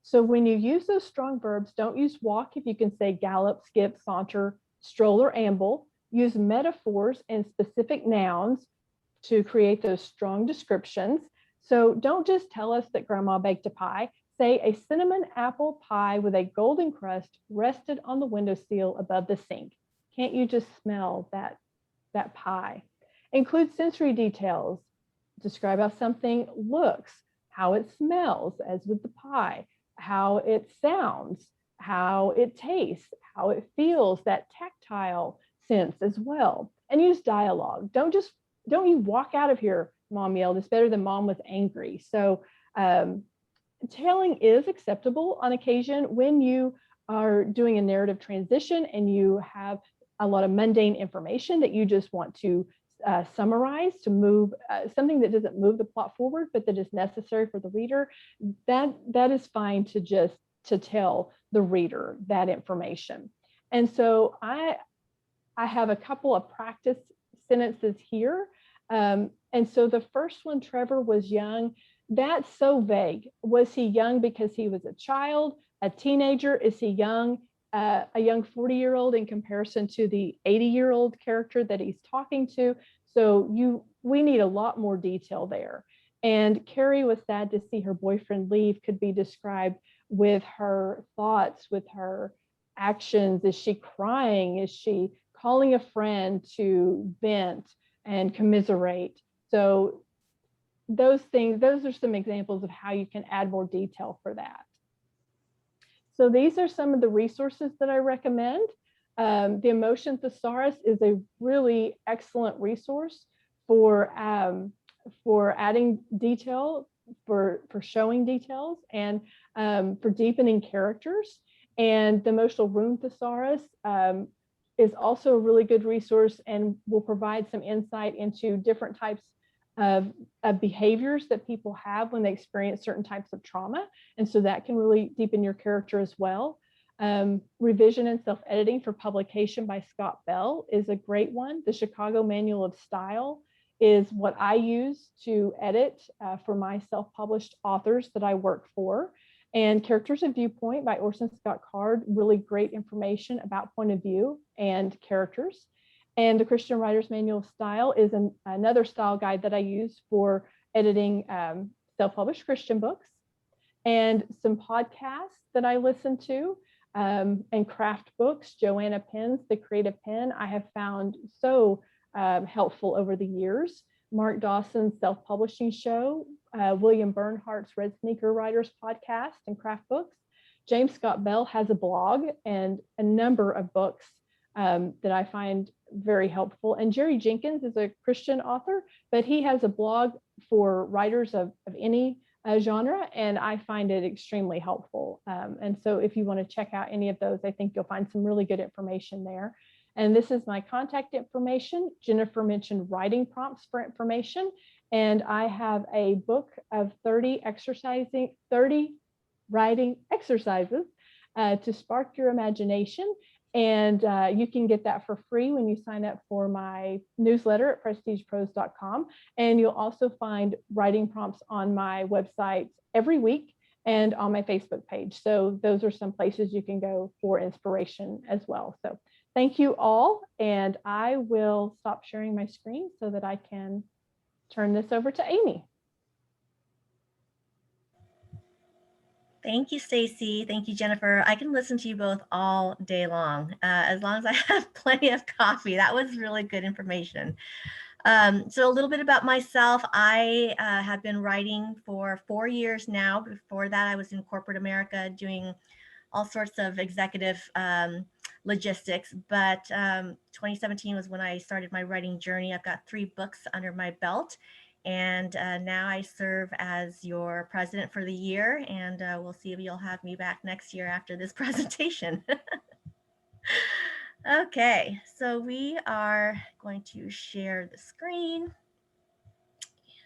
So when you use those strong verbs, don't use walk if you can say gallop, skip, saunter, stroll, or amble. Use metaphors and specific nouns to create those strong descriptions. So don't just tell us that grandma baked a pie. Say a cinnamon apple pie with a golden crust rested on the windowsill above the sink. Can't you just smell that pie? Include sensory details. Describe how something looks, how it smells, as with the pie, how it sounds, how it tastes, how it feels, that tactile sense as well. And use dialogue. Don't you walk out of here, mom yelled. It's better than mom was angry. So telling is acceptable on occasion when you are doing a narrative transition and you have a lot of mundane information that you just want to summarize to move something that doesn't move the plot forward, but that is necessary for the reader, that is fine to just to tell the reader that information. And so I have a couple of practice sentences here. And so the first one, Trevor was young. That's so vague. Was he young because he was a child, a teenager? Is he young, a young 40-year-old in comparison to the 80-year-old character that he's talking to? So we need a lot more detail there. And Carrie was sad to see her boyfriend leave could be described with her thoughts, with her actions. Is she crying? Is she calling a friend to vent and commiserate? So those are some examples of how you can add more detail for that. So these are some of the resources that I recommend. The Emotion Thesaurus is a really excellent resource for adding detail, for showing details, and for deepening characters. And the Emotional Room Thesaurus is also a really good resource and will provide some insight into different types of behaviors that people have when they experience certain types of trauma. And so that can really deepen your character as well. Revision and Self-Editing for Publication by Scott Bell is a great one. The Chicago Manual of Style is what I use to edit for my self-published authors that I work for. And Characters of Viewpoint by Orson Scott Card, really great information about point of view and characters. And the Christian Writer's Manual of Style is another style guide that I use for editing self-published Christian books. And some podcasts that I listen to and craft books. Joanna Penn's The Creative Pen, I have found so helpful over the years. Mark Dawson's Self-Publishing Show, William Bernhardt's Red Sneaker Writers podcast and craft books. James Scott Bell has a blog and a number of books that I find very helpful. And Jerry Jenkins is a Christian author, but he has a blog for writers of any genre, and I find it extremely helpful. And so if you want to check out any of those, I think you'll find some really good information there. And this is my contact information. Jennifer mentioned writing prompts for information, and I have a book of 30 writing exercises to spark your imagination. And you can get that for free when you sign up for my newsletter at prestigepros.com. And you'll also find writing prompts on my website every week and on my Facebook page. So those are some places you can go for inspiration as well. So thank you all. And I will stop sharing my screen so that I can turn this over to Amy. Thank you, Staci. Thank you, Jennifer. I can listen to you both all day long, as long as I have plenty of coffee. That was really good information. So a little bit about myself. I have been writing for 4 years now. Before that, I was in corporate America doing all sorts of executive logistics. But 2017 was when I started my writing journey. I've got 3 books under my belt. And now I serve as your president for the year, and we'll see if you'll have me back next year after this presentation. Okay, so we are going to share the screen,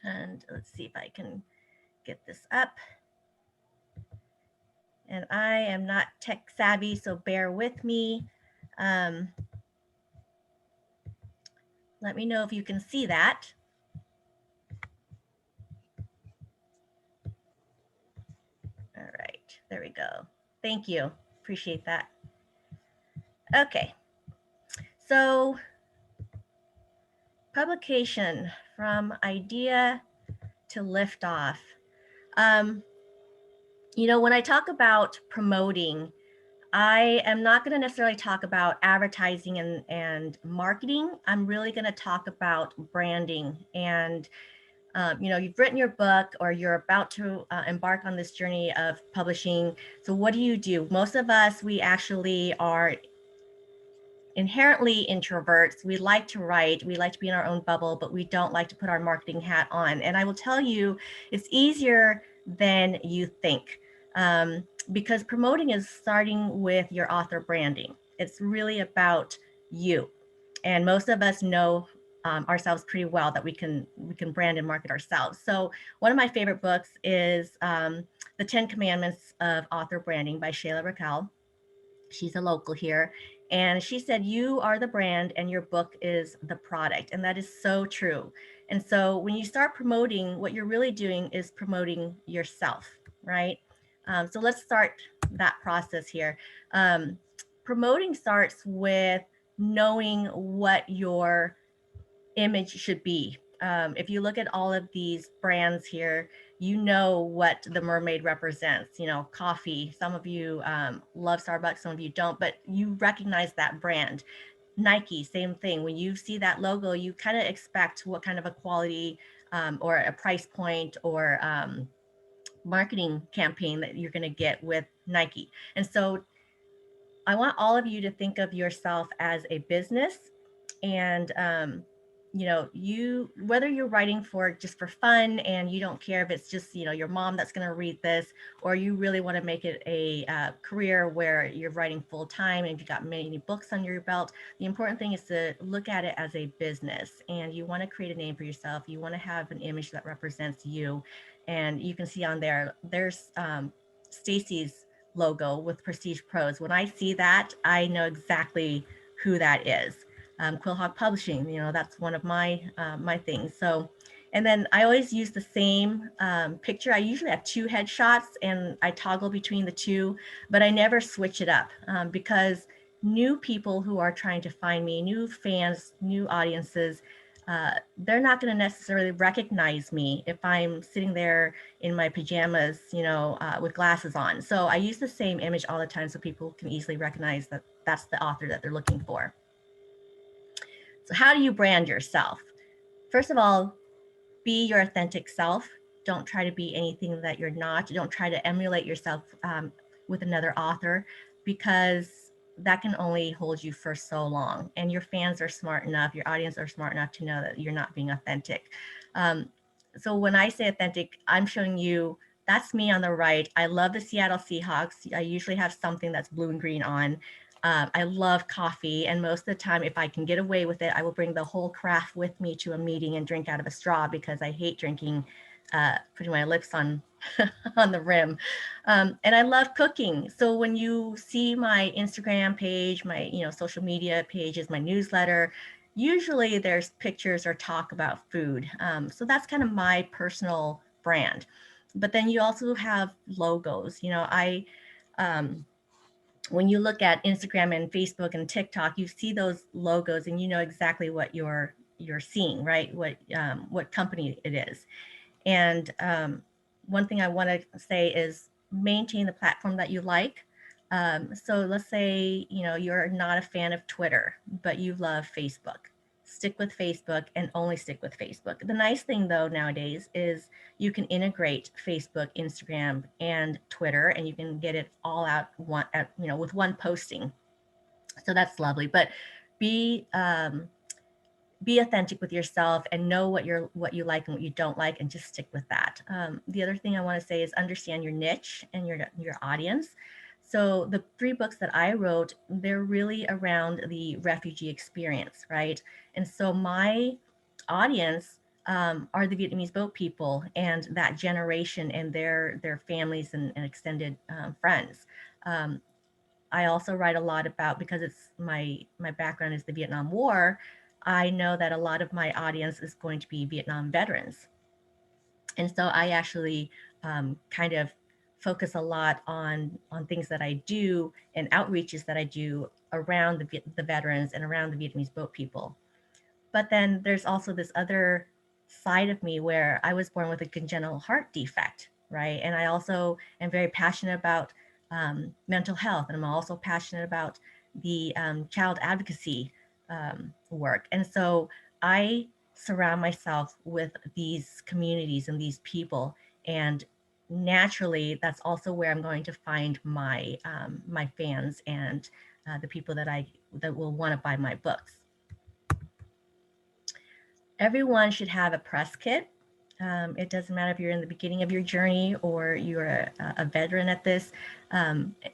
and let's see if I can get this up. And I am not tech savvy, so bear with me. Let me know if you can see that. All right, there we go. Thank you, appreciate that. Okay, so publication from idea to liftoff. You know, when I talk about promoting, I am not going to necessarily talk about advertising and marketing. I'm really going to talk about branding. And you know, you've written your book or you're about to embark on this journey of publishing. So what do? Most of us, we actually are inherently introverts. We like to write, we like to be in our own bubble, but we don't like to put our marketing hat on. And I will tell you, it's easier than you think, because promoting is starting with your author branding. It's really about you. And most of us know ourselves pretty well, that we can brand and market ourselves. So one of my favorite books is The 10 Commandments of Author Branding by Shayla Raquel. She's a local here. And she said, you are the brand and your book is the product. And that is so true. And so when you start promoting, what you're really doing is promoting yourself, right? So let's start that process here. Promoting starts with knowing what your image should be. If you look at all of these brands here, you know what the mermaid represents. You know, coffee. Some of you love Starbucks, some of you don't, but you recognize that brand. Nike, same thing. When you see that logo, you kind of expect what kind of a quality or a price point or marketing campaign that you're going to get with Nike. And so I want all of you to think of yourself as a business, and you know, whether you're writing for just for fun and you don't care if it's just, you know, your mom that's going to read this, or you really want to make it a career where you're writing full time and you've got many books on your belt. The important thing is to look at it as a business, and you want to create a name for yourself. You want to have an image that represents you, and you can see on there's Staci's logo with Prestige Prose. When I see that, I know exactly who that is. Quillhawk Publishing, you know, that's one of my my things. So, and then I always use the same picture. I usually have 2 headshots and I toggle between the 2, but I never switch it up because new people who are trying to find me, new fans, new audiences, they're not going to necessarily recognize me if I'm sitting there in my pajamas, you know, with glasses on. So I use the same image all the time so people can easily recognize that that's the author that they're looking for. So how do you brand yourself? First of all, be your authentic self. Don't try to be anything that you're not. Don't try to emulate yourself with another author, because that can only hold you for so long. And your fans are smart enough, your audience are smart enough to know that you're not being authentic. So when I say authentic, I'm showing you that's me on the right. I love the Seattle Seahawks. I usually have something that's blue and green on. I love coffee, and most of the time, if I can get away with it, I will bring the whole carafe with me to a meeting and drink out of a straw, because I hate drinking, putting my lips on on the rim. And I love cooking. So when you see my Instagram page, my social media pages, my newsletter, usually there's pictures or talk about food. So that's kind of my personal brand. But then you also have logos. When you look at Instagram and Facebook and TikTok, you see those logos and you know exactly what you're seeing, right? What company it is. And one thing I want to say is maintain the platform that you like. So let's say, you're not a fan of Twitter, but you love Facebook. Stick with Facebook and only stick with Facebook. The nice thing though nowadays is you can integrate Facebook, Instagram, and Twitter, and you can get it all out with one posting. So that's lovely. But be authentic with yourself and know what you like and what you don't like, and just stick with that. The other thing I want to say is understand your niche and your audience. So the 3 books that I wrote, they're really around the refugee experience, right? And so my audience are the Vietnamese boat people and that generation and their families and extended friends. I also write a lot about, because it's my background is the Vietnam War, I know that a lot of my audience is going to be Vietnam veterans. And so I actually kind of focus a lot on things that I do and outreaches that I do around the veterans and around the Vietnamese boat people. But then there's also this other side of me where I was born with a congenital heart defect, right? And I also am very passionate about mental health. And I'm also passionate about the child advocacy work. And so I surround myself with these communities and these people. And naturally, that's also where I'm going to find my my fans and the people that will want to buy my books. Everyone should have a press kit. It doesn't matter if you're in the beginning of your journey or you're a veteran at this.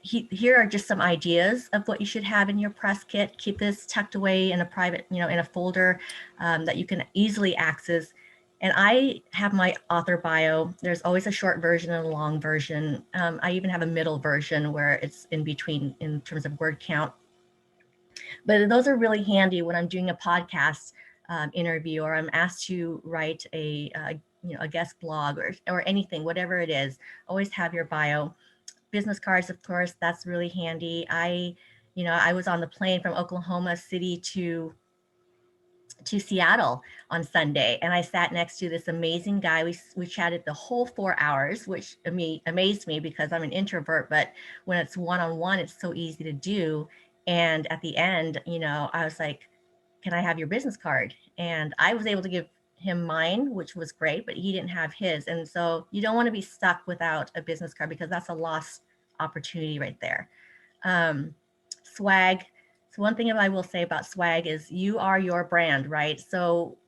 Here are just some ideas of what you should have in your press kit. Keep this tucked away in a private, in a folder that you can easily access. And I have my author bio. There's always a short version and a long version. I even have a middle version where it's in between in terms of word count. But those are really handy when I'm doing a podcast interview, or I'm asked to write a guest blog or anything, whatever it is. Always have your bio. Business cards, of course, that's really handy. I was on the plane from Oklahoma City to Seattle on Sunday, and I sat next to this amazing guy. We chatted the whole 4 hours, which amazed me because I'm an introvert, but when it's one-on-one, it's so easy to do. And at the end, I was like, can I have your business card? And I was able to give him mine, which was great, but he didn't have his. And so you don't want to be stuck without a business card because that's a lost opportunity right there. Swag. So one thing I will say about swag is you are your brand, right? So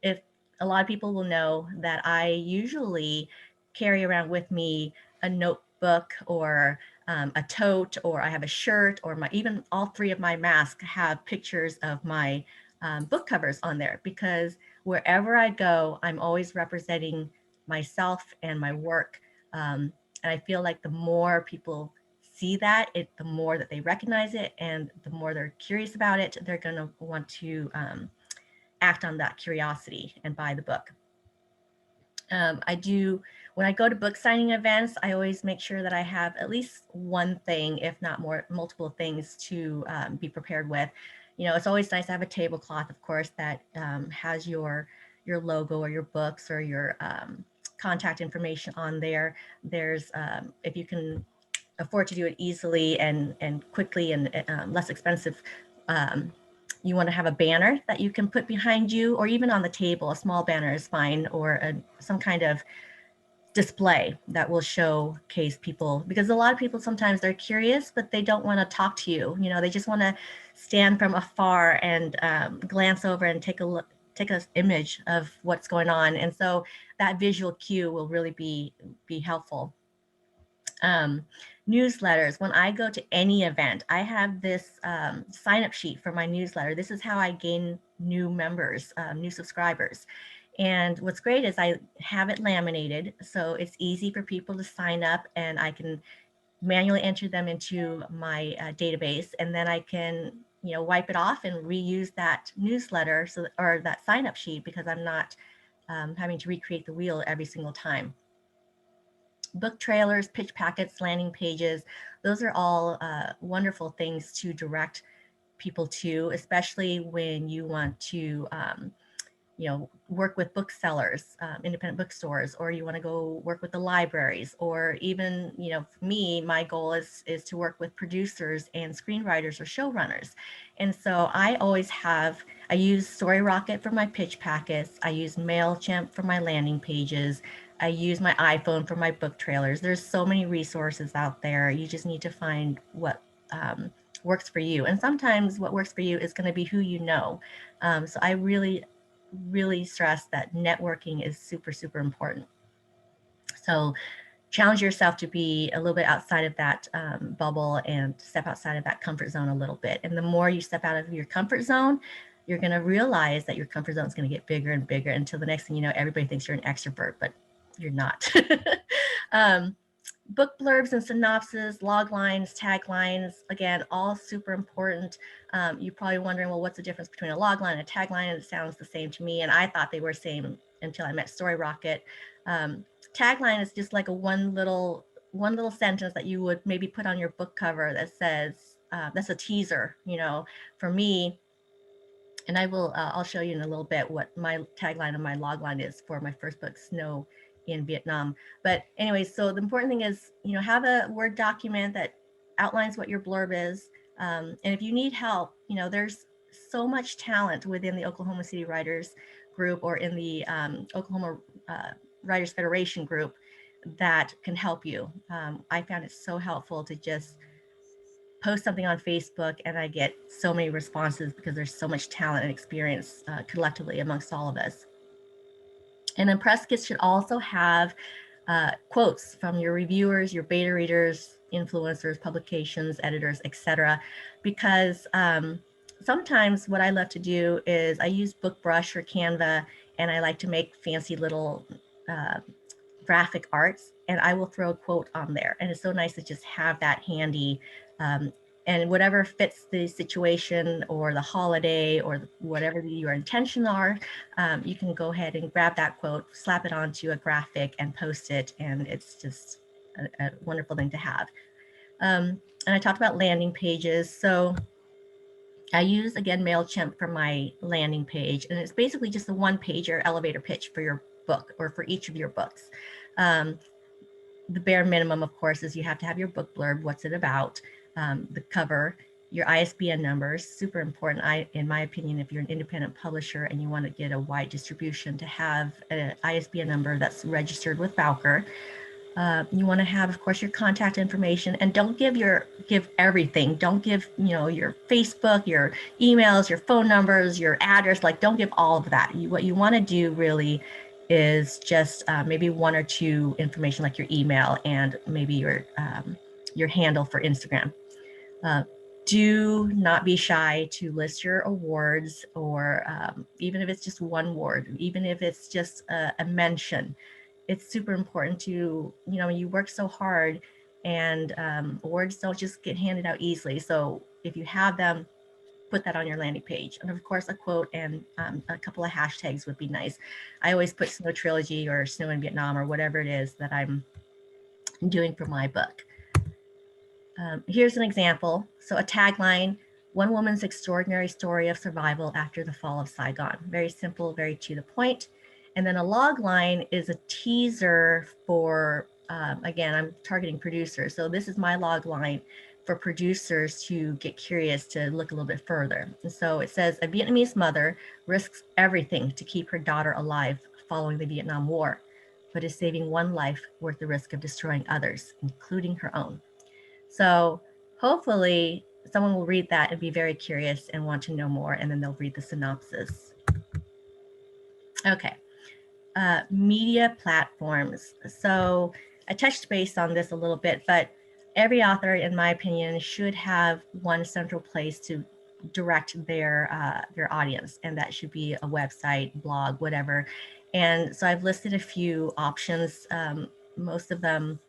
if a lot of people will know that I usually carry around with me a notebook or a tote, or I have a shirt, or even all 3 of my masks have pictures of my book covers on there, because wherever I go, I'm always representing myself and my work. And I feel like the more people see that, the more that they recognize it, and the more they're curious about it, they're going to want to act on that curiosity and buy the book. When I go to book signing events, I always make sure that I have at least one thing, if not multiple things to be prepared with. It's always nice to have a tablecloth, of course, that has your logo or your books or your contact information on there. There's, if you can afford to do it easily and quickly and less expensive, you want to have a banner that you can put behind you, or even on the table. A small banner is fine, or some kind of display that will showcase people, because a lot of people, sometimes they're curious, but they don't want to talk to you. They just want to stand from afar and glance over and take an image of what's going on. And so that visual cue will really be helpful. Newsletters. When I go to any event, I have this sign-up sheet for my newsletter. This is how I gain new members, new subscribers. And what's great is I have it laminated, so it's easy for people to sign up, and I can manually enter them into my database, and then I can wipe it off and reuse that newsletter, or that sign-up sheet, because I'm not having to recreate the wheel every single time. Book trailers, pitch packets, landing pages, those are all wonderful things to direct people to, especially when you want to work with booksellers, independent bookstores, or you want to go work with the libraries, or even, for me, my goal is to work with producers and screenwriters or showrunners. And so I use StoryRocket for my pitch packets. I use MailChimp for my landing pages. I use my iPhone for my book trailers. There's so many resources out there. You just need to find what works for you. And sometimes what works for you is going to be who you know. So I really stress that networking is super, super important. So challenge yourself to be a little bit outside of that bubble and step outside of that comfort zone a little bit. And the more you step out of your comfort zone, you're going to realize that your comfort zone is going to get bigger and bigger, until the next thing you know, everybody thinks you're an extrovert, but you're not. Book blurbs and synopses, log lines, taglines, again, all super important. You're probably wondering, well, what's the difference between a log line and a tagline? And it sounds the same to me, and I thought they were the same until I met StoryRocket. Tagline is just like one little sentence that you would maybe put on your book cover that says, that's a teaser, for me. And I'll show you in a little bit what my tagline and my log line is for my first book, Snow in Vietnam. But anyway, so the important thing is, have a Word document that outlines what your blurb is. And if you need help, there's so much talent within the Oklahoma City Writers group, or in the Oklahoma Writers Federation group, that can help you. I found it so helpful to just post something on Facebook, and I get so many responses because there's so much talent and experience collectively amongst all of us. And then press kits should also have quotes from your reviewers, your beta readers, influencers, publications, editors, etc. Because sometimes what I love to do is I use BookBrush or Canva, and I like to make fancy little graphic arts, and I will throw a quote on there. And it's so nice to just have that handy. And whatever fits the situation or the holiday or whatever your intention are, you can go ahead and grab that quote, slap it onto a graphic and post it. And it's just a wonderful thing to have. And I talked about landing pages. So I use, again, MailChimp for my landing page. And it's basically just a one-pager elevator pitch for your book or for each of your books. The bare minimum, of course, is you have to have your book blurb, what's it about, the cover, your ISBN numbers, super important, in my opinion, if you're an independent publisher and you want to get a wide distribution, to have an ISBN number that's registered with Bowker. You want to have, of course, your contact information, and don't give everything. Don't give, your Facebook, your emails, your phone numbers, your address, don't give all of that. What you want to do really is just maybe one or two information, like your email and maybe your handle for Instagram. Do not be shy to list your awards, or even if it's just one word, even if it's just a mention. It's super important to, you work so hard, and awards don't just get handed out easily. So if you have them, put that on your landing page. And of course, a quote and a couple of hashtags would be nice. I always put Snow Trilogy or Snow in Vietnam or whatever it is that I'm doing for my book. Here's an example. So a tagline: one woman's extraordinary story of survival after the fall of Saigon. Very simple, very to the point. And then a log line is a teaser for, again, I'm targeting producers. So this is my log line for producers to get curious, to look a little bit further. And so it says, a Vietnamese mother risks everything to keep her daughter alive following the Vietnam War, but is saving one life worth the risk of destroying others, including her own. So hopefully someone will read that and be very curious and want to know more, and then they'll read the synopsis. Okay. Media platforms. So I touched base on this a little bit, but every author, in my opinion, should have one central place to direct their audience, and that should be a website, blog, whatever. And so I've listed a few options. Most of them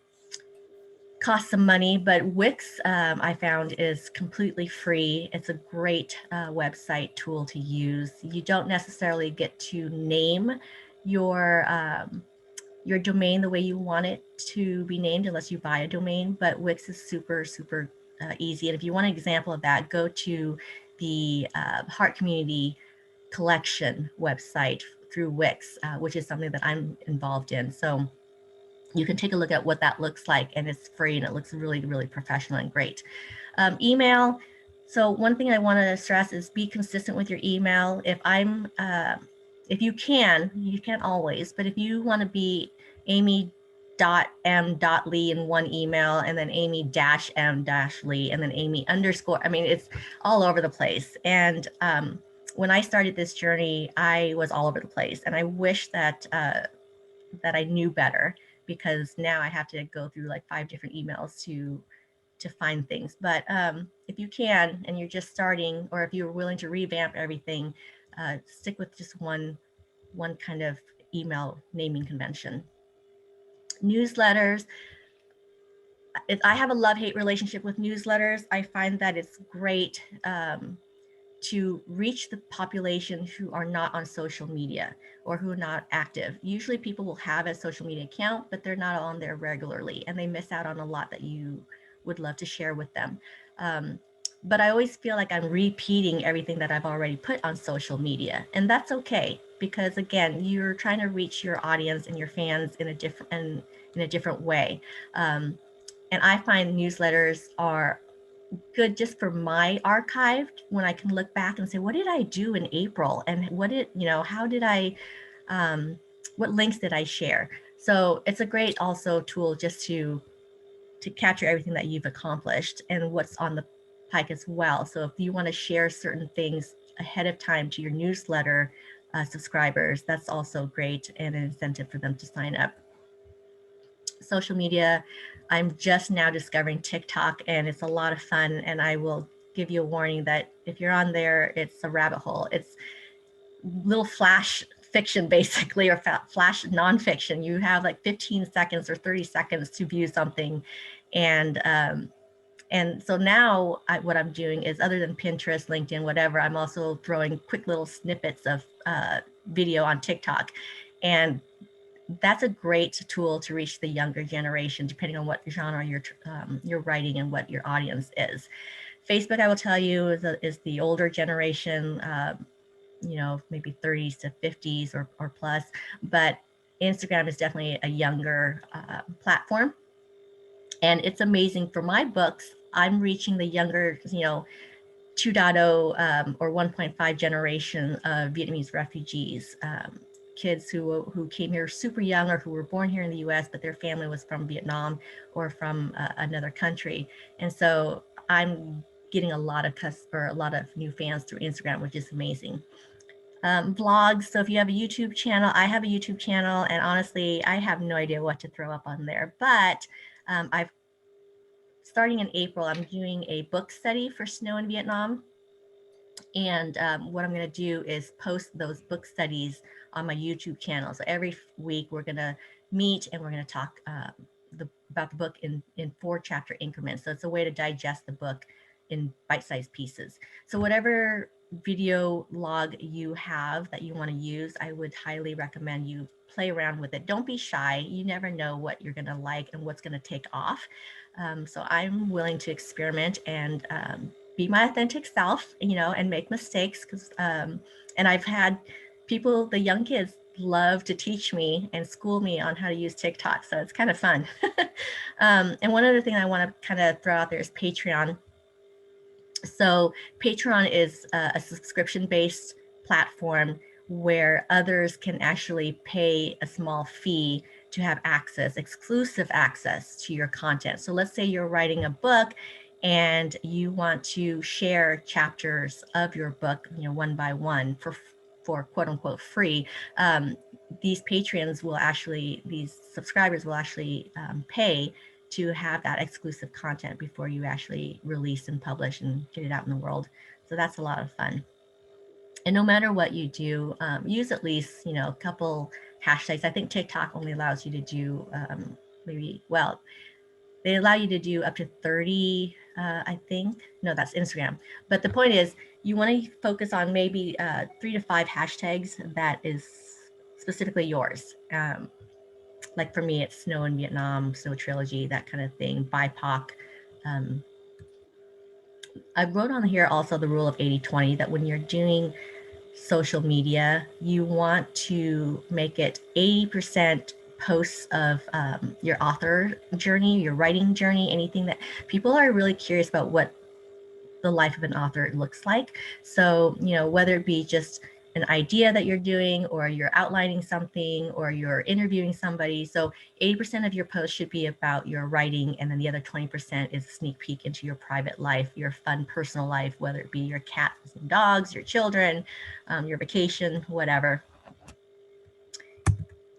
cost some money, but Wix, I found, is completely free. It's a great website tool to use. You don't necessarily get to name your domain the way you want it to be named unless you buy a domain, but Wix is super, super easy. And if you want an example of that, go to the Heart Community Collection website through Wix, which is something that I'm involved in. So you can take a look at what that looks like, and it's free, and it looks really, really professional and great. Email. So one thing I want to stress is be consistent with your email. If you can't always, but if you want to be amy.m.lee in one email, and then amy-m-lee, and then amy_, it's all over the place. And when I started this journey, I was all over the place, and I wish that I knew better, because now I have to go through 5 different emails to find things. But if you can, and you're just starting, or if you're willing to revamp everything, stick with just one kind of email naming convention. Newsletters. I have a love-hate relationship with newsletters. I find that it's great to reach the population who are not on social media or who are not active. Usually people will have a social media account, but they're not on there regularly, and they miss out on a lot that you would love to share with them. But I always feel like I'm repeating everything that I've already put on social media, and that's okay, because again, you're trying to reach your audience and your fans in a different way. And I find newsletters are good just for my archive, when I can look back and say, what did I do in April, and what links did I share? So it's a great also tool just to capture everything that you've accomplished and what's on the pike as well. So if you want to share certain things ahead of time to your newsletter, subscribers. That's also great and an incentive for them to sign up. Social media, I'm just now discovering TikTok, and it's a lot of fun. And I will give you a warning that if you're on there, it's a rabbit hole. It's little flash fiction, basically, or flash nonfiction. You have like 15 seconds or 30 seconds to view something. And so now what I'm doing is, other than Pinterest, LinkedIn, whatever, I'm also throwing quick little snippets of video on TikTok. And that's a great tool to reach the younger generation, depending on what genre you're writing and what your audience is. Facebook, I will tell you, is the older generation, you know, maybe 30s to 50s or plus, but Instagram is definitely a younger platform. And it's amazing. For my books, I'm reaching the younger, you know, 2.0 or 1.5 generation of Vietnamese refugees, kids who came here super young, or who were born here in the US, but their family was from Vietnam or from another country. And so I'm getting a lot of new fans through Instagram, which is amazing. Vlogs. So if you have a YouTube channel, I have a YouTube channel, and honestly, I have no idea what to throw up on there, but starting in April, I'm doing a book study for Snow in Vietnam. And what I'm going to do is post those book studies on my YouTube channel. So every week we're going to meet and we're going to talk about the book in 4-chapter increments. So it's a way to digest the book in bite-sized pieces. So whatever video log you have that you want to use, I would highly recommend you play around with it. Don't be shy. You never know what you're going to like and what's going to take off. So I'm willing to experiment and be my authentic self, you know, and make mistakes, because and I've had people, the young kids, love to teach me and school me on how to use TikTok. So it's kind of fun. And one other thing I want to kind of throw out there is Patreon. So Patreon is a subscription-based platform where others can actually pay a small fee to have access, exclusive access to your content. So let's say you're writing a book and you want to share chapters of your book, you know, one by one for quote unquote free. These subscribers will actually pay to have that exclusive content before you actually release and publish and get it out in the world. So that's a lot of fun. And no matter what you do, use at least, you know, a couple hashtags. I think TikTok only allows you to do they allow you to do up to 30, I think. No, that's Instagram. But the point is, you want to focus on maybe 3 to 5 hashtags that is specifically yours. Like for me, it's Snow in Vietnam, Snow Trilogy, that kind of thing, BIPOC. I wrote on here also the rule of 80-20, that when you're doing social media, you want to make it 80% posts of your author journey, your writing journey, anything that people are really curious about, what the life of an author looks like. So, you know, whether it be just an idea that you're doing, or you're outlining something, or you're interviewing somebody. So 80% of your post should be about your writing, and then the other 20% is a sneak peek into your private life, your fun personal life, whether it be your cats and dogs, your children, your vacation, whatever.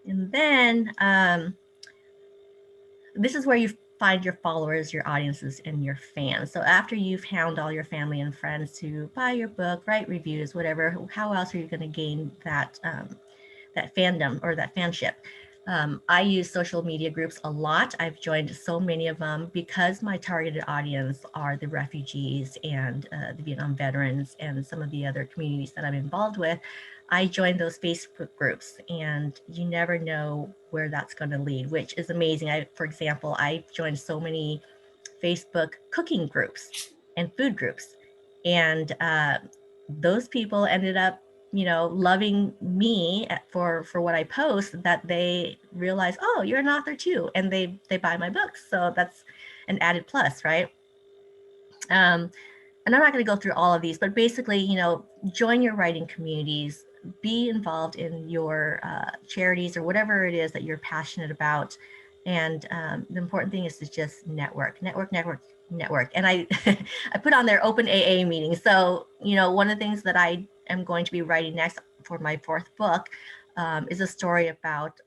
And then this is where you find your followers, your audiences, and your fans. So after you've hound all your family and friends to buy your book, write reviews, whatever, how else are you going to gain that that fandom or that fanship? I use social media groups a lot. I've joined so many of them because my targeted audience are the refugees and the Vietnam veterans and some of the other communities that I'm involved with. I joined those Facebook groups, and you never know where that's going to lead, which is amazing. For example, I've joined so many Facebook cooking groups and food groups, and those people ended up, you know, loving me for what I post, that they realize, oh, you're an author too, and they buy my books. So that's an added plus, right? And I'm not going to go through all of these, but basically, you know, join your writing communities, be involved in your charities or whatever it is that you're passionate about. And the important thing is to just network. And I, I put on their open AA meetings. So, you know, one of the things that I am going to be writing next, for my fourth book is a story about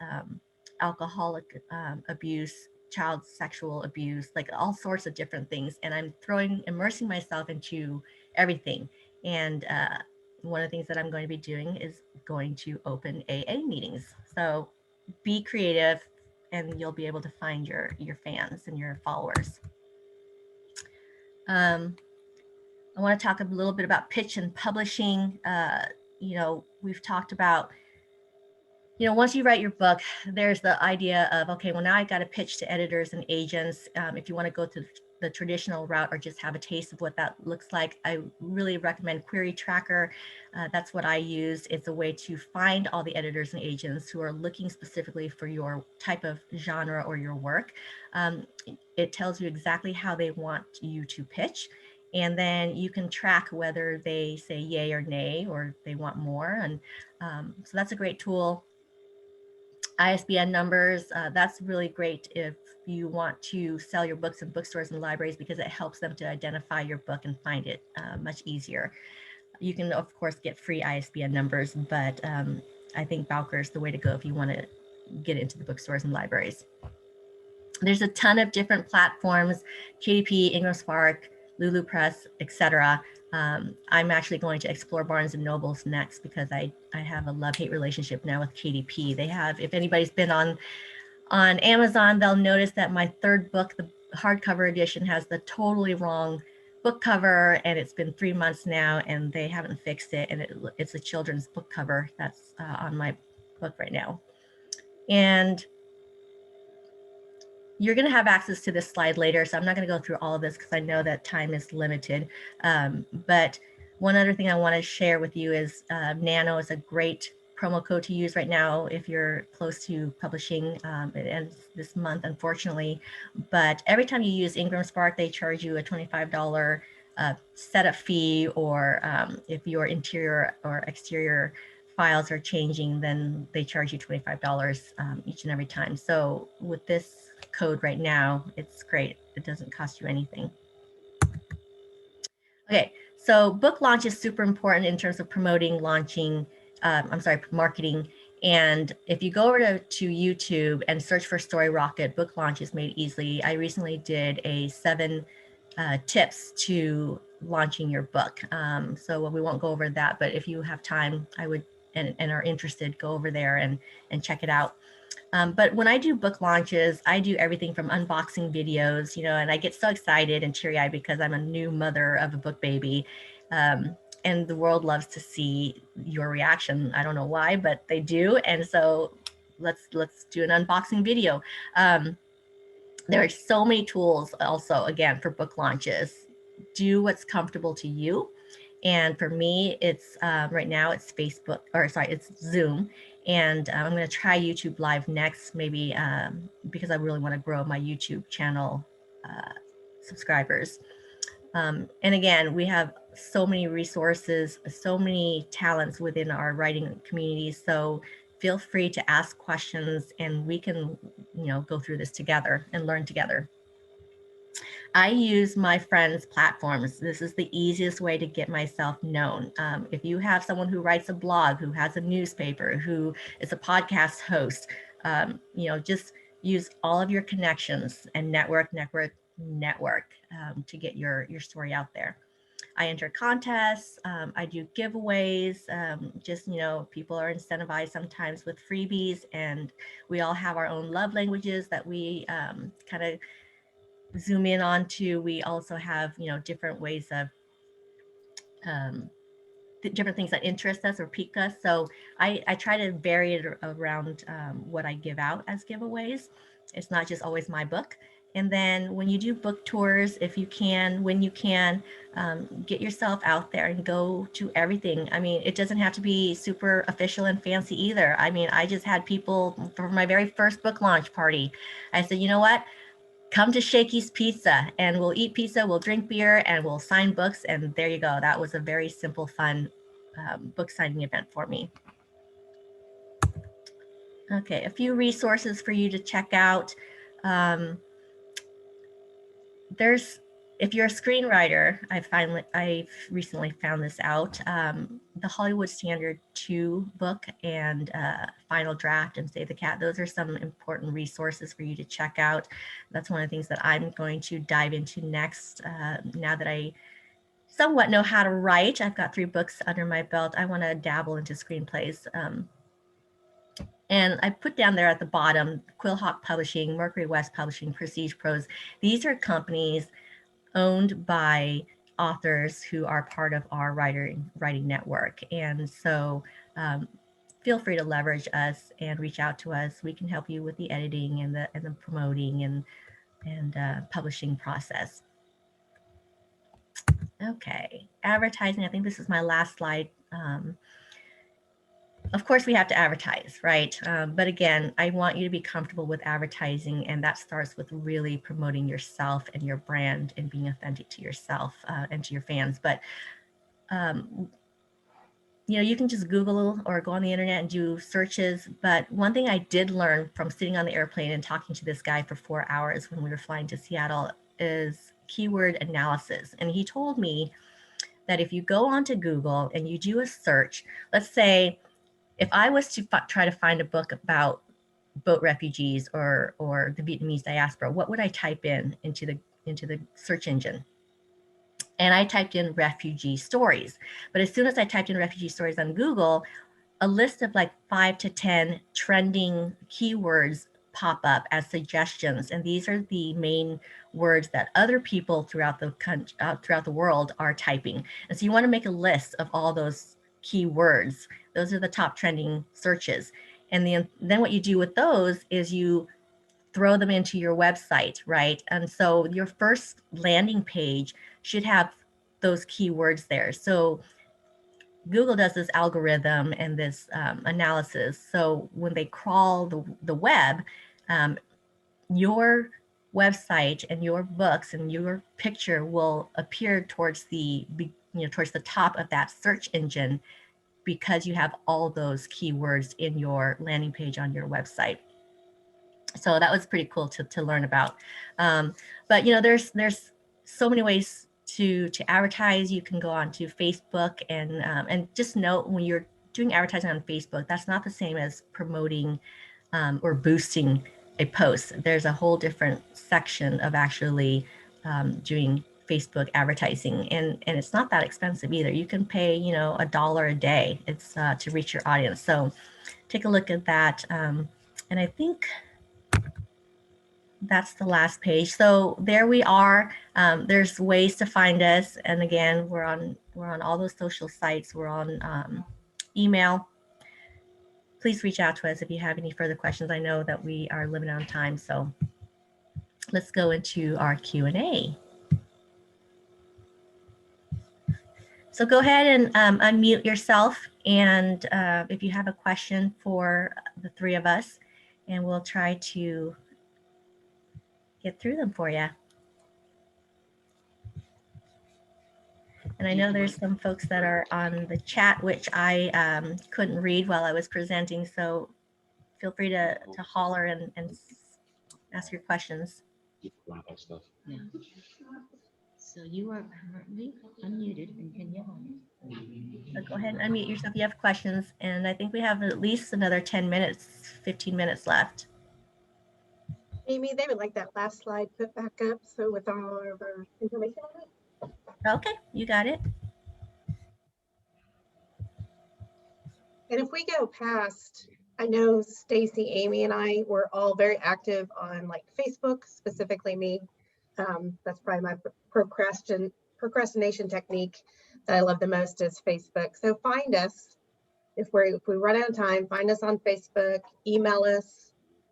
alcoholic abuse, child sexual abuse, like all sorts of different things. And I'm immersing myself into everything. And one of the things that I'm going to be doing is going to open AA meetings. So be creative and you'll be able to find your fans and your followers. I want to talk a little bit about pitch and publishing. We've talked about, once you write your book, there's the idea of, okay, well, now I got to pitch to editors and agents. If you want to go to the traditional route or just have a taste of what that looks like, I really recommend Query Tracker. That's what I use. It's a way to find all the editors and agents who are looking specifically for your type of genre or your work. It tells you exactly how they want you to pitch. And then you can track whether they say yay or nay, or they want more. And so that's a great tool. ISBN numbers, that's really great if you want to sell your books in bookstores and libraries, because it helps them to identify your book and find it much easier. You can, of course, get free ISBN numbers, but I think Bowker is the way to go if you want to get into the bookstores and libraries. There's a ton of different platforms, KDP, Ingram Spark, Lulu Press, etc. I'm actually going to explore Barnes and Nobles next, because I have a love-hate relationship now with KDP. They have, if anybody's been on Amazon, they'll notice that my third book, the hardcover edition, has the totally wrong book cover, and it's been 3 months now and they haven't fixed it. And it's a children's book cover that's on my book right now. And you're going to have access to this slide later, so I'm not going to go through all of this because I know that time is limited. But one other thing I want to share with you is Nano is a great promo code to use right now if you're close to publishing. It ends this month, unfortunately. But every time you use Ingram Spark, they charge you a $25 setup fee, or if your interior or exterior files are changing, then they charge you $25 each and every time. So with this code right now, it's great. It doesn't cost you anything. Okay, so book launch is super important in terms of promoting, marketing. And if you go over to YouTube and search for Story Rocket, book launch is made easily. I recently did a 7 tips to launching your book. So we won't go over that, but if you have time, I would, and are interested, go over there and check it out. But when I do book launches, I do everything from unboxing videos, and I get so excited and teary-eyed because I'm a new mother of a book baby. And the world loves to see your reaction. I don't know why, but they do. And so let's do an unboxing video. There are so many tools also, again, for book launches. Do what's comfortable to you. And for me, it's right now it's it's Zoom. And I'm going to try YouTube Live next, maybe because I really want to grow my YouTube channel subscribers. And again, we have so many resources, so many talents within our writing community. So feel free to ask questions and we can, go through this together and learn together. I use my friends' platforms. This is the easiest way to get myself known. If you have someone who writes a blog, who has a newspaper, who is a podcast host, just use all of your connections and network to get your story out there. I enter contests, I do giveaways, people are incentivized sometimes with freebies, and we all have our own love languages that we kind of zoom in onto. We also have, different ways of different things that interest us or pique us. So I try to vary it around what I give out as giveaways. It's not just always my book. And then when you do book tours, if you can, when you can, get yourself out there and go to everything. I mean, it doesn't have to be super official and fancy either. I mean, I just had people for my very first book launch party. I said, you know what? Come to Shakey's Pizza and we'll eat pizza, we'll drink beer, and we'll sign books. And there you go. That was a very simple, fun book signing event for me. Okay, a few resources for you to check out. There's if you're a screenwriter, I've recently found this out. The Hollywood Standard 2 book and Final Draft and Save the Cat, those are some important resources for you to check out. That's one of the things that I'm going to dive into next. Now that I somewhat know how to write, I've got 3 books under my belt. I want to dabble into screenplays. And I put down there at the bottom, Quillhawk Publishing, Mercury West Publishing, Prestige Prose. These are companies owned by authors who are part of our writing network. And so feel free to leverage us and reach out to us. We can help you with the editing and the promoting and publishing process. Okay, advertising. I think this is my last slide. Of course, we have to advertise, right? But again, I want you to be comfortable with advertising, and that starts with really promoting yourself and your brand and being authentic to yourself and to your fans. But you can just Google or go on the internet and do searches. But one thing I did learn from sitting on the airplane and talking to this guy for 4 hours when we were flying to Seattle is keyword analysis. And he told me that if you go onto Google and you do a search, let's say, if I was to try to find a book about boat refugees or the Vietnamese diaspora, what would I type into the search engine? And I typed in refugee stories. But as soon as I typed in refugee stories on Google, a list of like 5 to 10 trending keywords pop up as suggestions. And these are the main words that other people throughout the world are typing. And so you want to make a list of all those keywords. Those are the top trending searches. And then what you do with those is you throw them into your website, right? And so your first landing page should have those keywords there. So Google does this algorithm and this analysis. So when they crawl the web, your website and your books and your picture will appear towards the top of that search engine, because you have all those keywords in your landing page on your website. So that was pretty cool to learn about. But there's so many ways to advertise. You can go on to Facebook and just note, when you're doing advertising on Facebook, that's not the same as promoting or boosting a post. There's a whole different section of actually doing Facebook advertising, and it's not that expensive either. You can pay $1 a day. It's to reach your audience. So take a look at that. And I think that's the last page. So there we are. There's ways to find us, and again, we're on all those social sites. We're on email. Please reach out to us if you have any further questions. I know that we are limited on time, so let's go into our Q&A. So go ahead and unmute yourself, and if you have a question for the 3 of us, and we'll try to get through them for you. And I know there's some folks that are on the chat, which I couldn't read while I was presenting, so feel free to holler and ask your questions. Yeah. So you are currently unmuted and can yell. So go ahead and unmute yourself if you have questions. And I think we have at least another 10 minutes, 15 minutes left. Amy, they would like that last slide put back up, so with all of our information on it. Okay, you got it. And if we go past, I know Staci, Amy, and I were all very active on like Facebook, specifically me. That's probably my procrastination technique that I love the most is Facebook. So find us if we run out of time. Find us on Facebook, email us.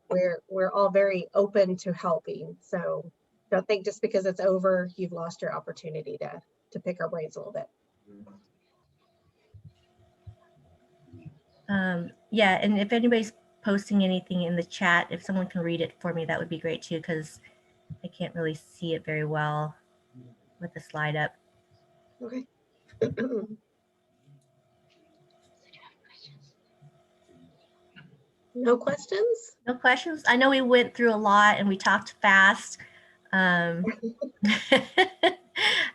We're all very open to helping. So don't think just because it's over, you've lost your opportunity to pick our brains a little bit. Yeah, and if anybody's posting anything in the chat, if someone can read it for me, that would be great too, because I can't really see it very well with the slide up. Okay. No questions? No questions? I know we went through a lot and we talked fast.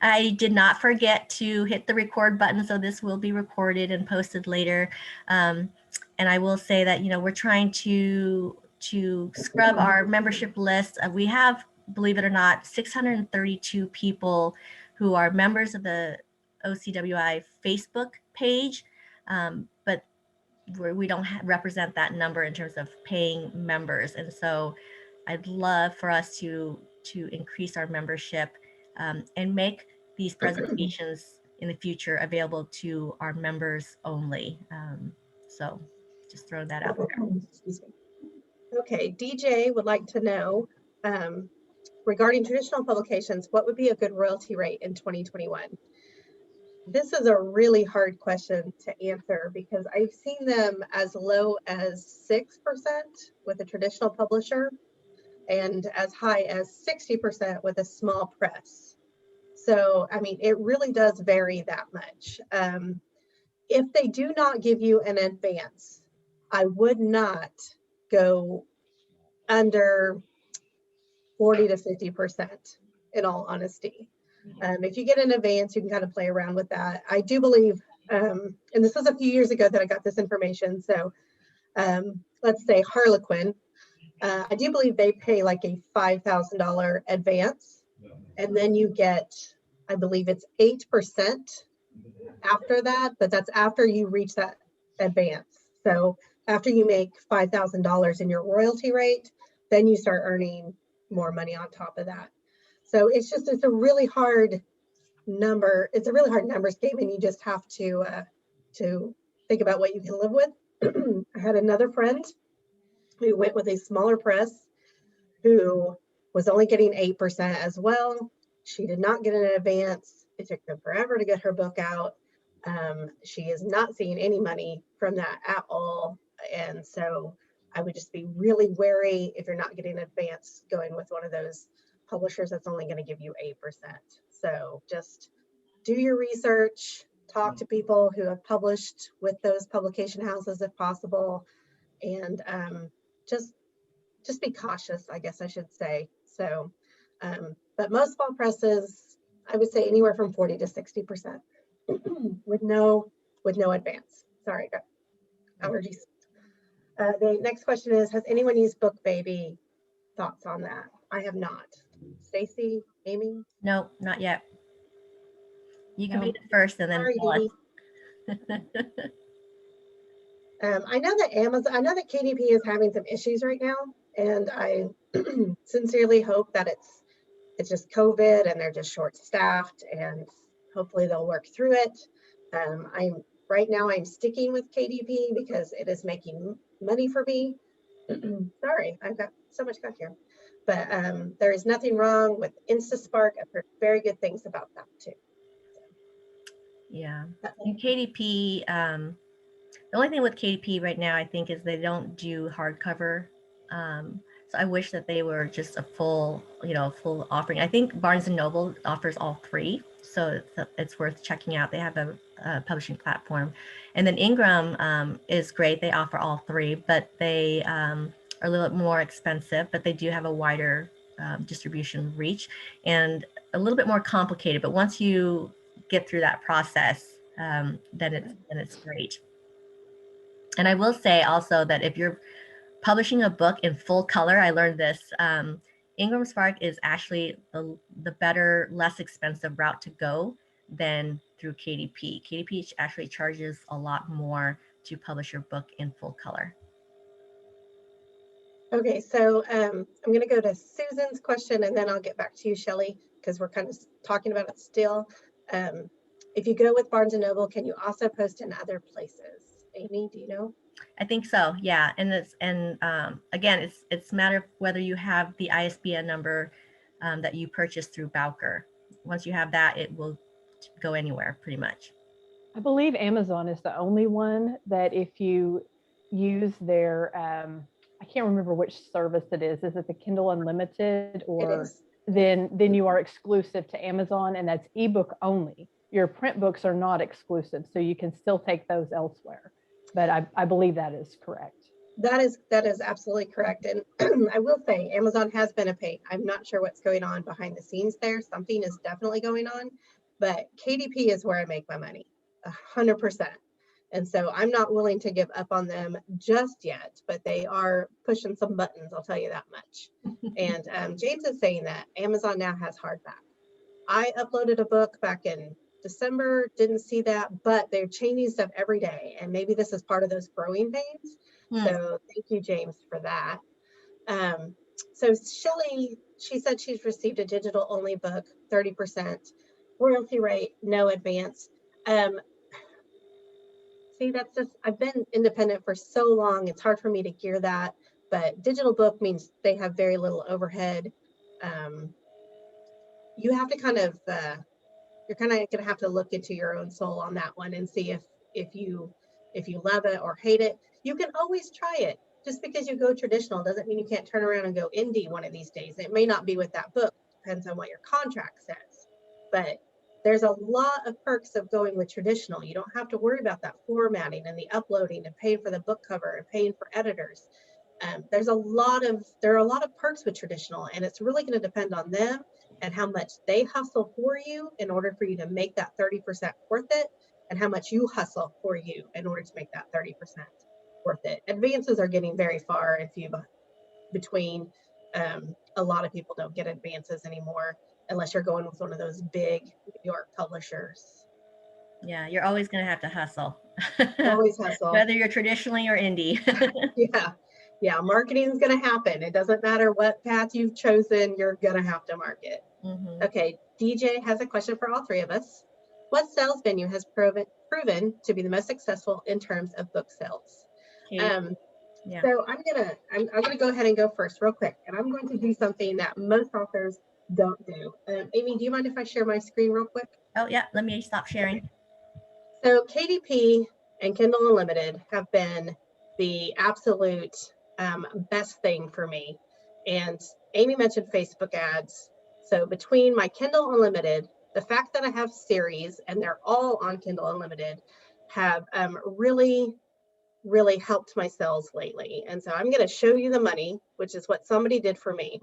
I did not forget to hit the record button, so this will be recorded and posted later. And I will say that, we're trying to scrub our membership list. We have, believe it or not, 632 people who are members of the OCWI Facebook page, but we don't represent that number in terms of paying members. And so I'd love for us to increase our membership and make these presentations in the future available to our members only. So just throw that out there. Excuse me. Okay, DJ would like to know, regarding traditional publications, what would be a good royalty rate in 2021? This is a really hard question to answer because I've seen them as low as 6% with a traditional publisher and as high as 60% with a small press. So, I mean, it really does vary that much. If they do not give you an advance, I would not go under 40 to 50%, in all honesty. If you get an advance, you can kind of play around with that. I do believe, and this was a few years ago that I got this information. So let's say Harlequin, I do believe they pay like a $5,000 advance. And then you get, I believe it's 8% after that, but that's after you reach that advance. So after you make $5,000 in your royalty rate, then you start earning more money on top of that. So it's a really hard number. It's a really hard numbers game, and you just have to think about what you can live with. I had another friend who went with a smaller press who was only getting 8% as well. She did not get an advance. It took them forever to get her book out. She is not seeing any money from that at all. And so I would just be really wary if you're not getting an advance going with one of those publishers that's only going to give you 8%. So just do your research, talk to people who have published with those publication houses if possible, and just be cautious, I guess I should say. So, but most small presses, I would say anywhere from 40 to 60% with no advance. Sorry, got allergies. The next question is, has anyone used BookBaby? Thoughts on that? I have not. Stacy, Amy? No, not yet. You can be the first and then Sorry, tell us. Dee. I know that KDP is having some issues right now, and I sincerely hope that it's just COVID and they're just short-staffed, and hopefully they'll work through it. Right now I'm sticking with KDP because it is making money for me. Sorry, I've got so much stuff here. But there is nothing wrong with InstaSpark. I've heard very good things about that too. Yeah, and KDP, the only thing with KDP right now, I think, is they don't do hardcover. So I wish that they were just a full offering. I think Barnes & Noble offers all three, so it's worth checking out. They have a publishing platform. And then Ingram is great. They offer all three, but they are a little bit more expensive, but they do have a wider distribution reach and a little bit more complicated. But once you get through that process, then it's great. And I will say also that if you're publishing a book in full color, I learned this, Ingram Spark is actually the better, less expensive route to go than through KDP. KDP actually charges a lot more to publish your book in full color. Okay, so I'm going to go to Susan's question, and then I'll get back to you, Shelley, because we're kind of talking about it still. If you go with Barnes & Noble, can you also post in other places? Amy, do you know? I think so, yeah. And again, it's a matter of whether you have the ISBN number that you purchased through Bowker. Once you have that, it will go anywhere pretty much. I believe Amazon is the only one that if you use their, I can't remember which service it is. Is it the Kindle Unlimited, or then you are exclusive to Amazon, and that's ebook only. Your print books are not exclusive, so you can still take those elsewhere. But I believe that is correct. That is absolutely correct. And I will say Amazon has been a pain. I'm not sure what's going on behind the scenes there. Something is definitely going on, but KDP is where I make my money, 100%. And so I'm not willing to give up on them just yet, but they are pushing some buttons, I'll tell you that much. And James is saying that Amazon now has hardback. I uploaded a book back in December, didn't see that, but they're changing stuff every day. And maybe this is part of those growing pains. So thank you, James, for that. So Shelley, she said she's received a digital only book, 30% royalty rate, no advance. See, that's just, I've been independent for so long. It's hard for me to gear that, but digital book means they have very little overhead. You have to kind of, you're kind of going to have to look into your own soul on that one and see if you love it or hate it. You can always try it. Just because you go traditional doesn't mean you can't turn around and go indie one of these days. It may not be with that book, depends on what your contract says. But there's a lot of perks of going with traditional. You don't have to worry about that formatting and the uploading and paying for the book cover and paying for editors. There are a lot of perks with traditional, and it's really going to depend on them and how much they hustle for you in order for you to make that 30% worth it, and how much you hustle for you in order to make that 30% worth it. Advances are getting very far and few between. A lot of people don't get advances anymore unless you're going with one of those big New York publishers. Yeah, you're always going to have to hustle. Always hustle. Whether you're traditionally or indie. Yeah, marketing is going to happen. It doesn't matter what path you've chosen, you're going to have to market. Okay, DJ has a question for all three of us. What sales venue has proven to be the most successful in terms of book sales? Yeah. So I'm gonna go ahead and go first real quick, and I'm going to do something that most authors don't do. Amy, do you mind if I share my screen real quick? Oh yeah, let me stop sharing. So KDP and Kindle Unlimited have been the absolute best thing for me. And Amy mentioned Facebook ads. So between my Kindle Unlimited, the fact that I have series and they're all on Kindle Unlimited have really helped my sales lately. And so I'm going to show you the money, which is what somebody did for me.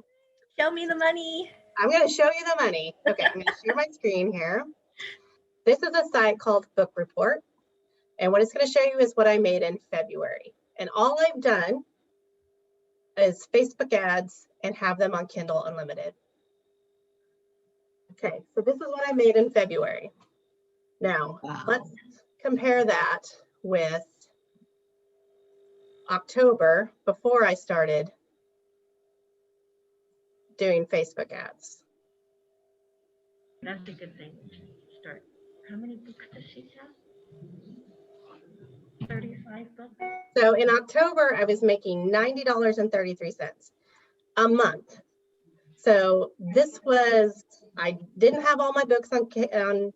Show me the money. I'm going to show you the money. Okay, I'm going to share my screen here. This is a site called Book Report. And what it's going to show you is what I made in February. And all I've done is Facebook ads and have them on Kindle Unlimited. Okay, so this is what I made in February. Now, let's compare that with October, before I started doing Facebook ads. That's a good thing to start. How many books does she have? 35 books? So in October, I was making $90.33 a month. So this was, I didn't have all my books on Kindle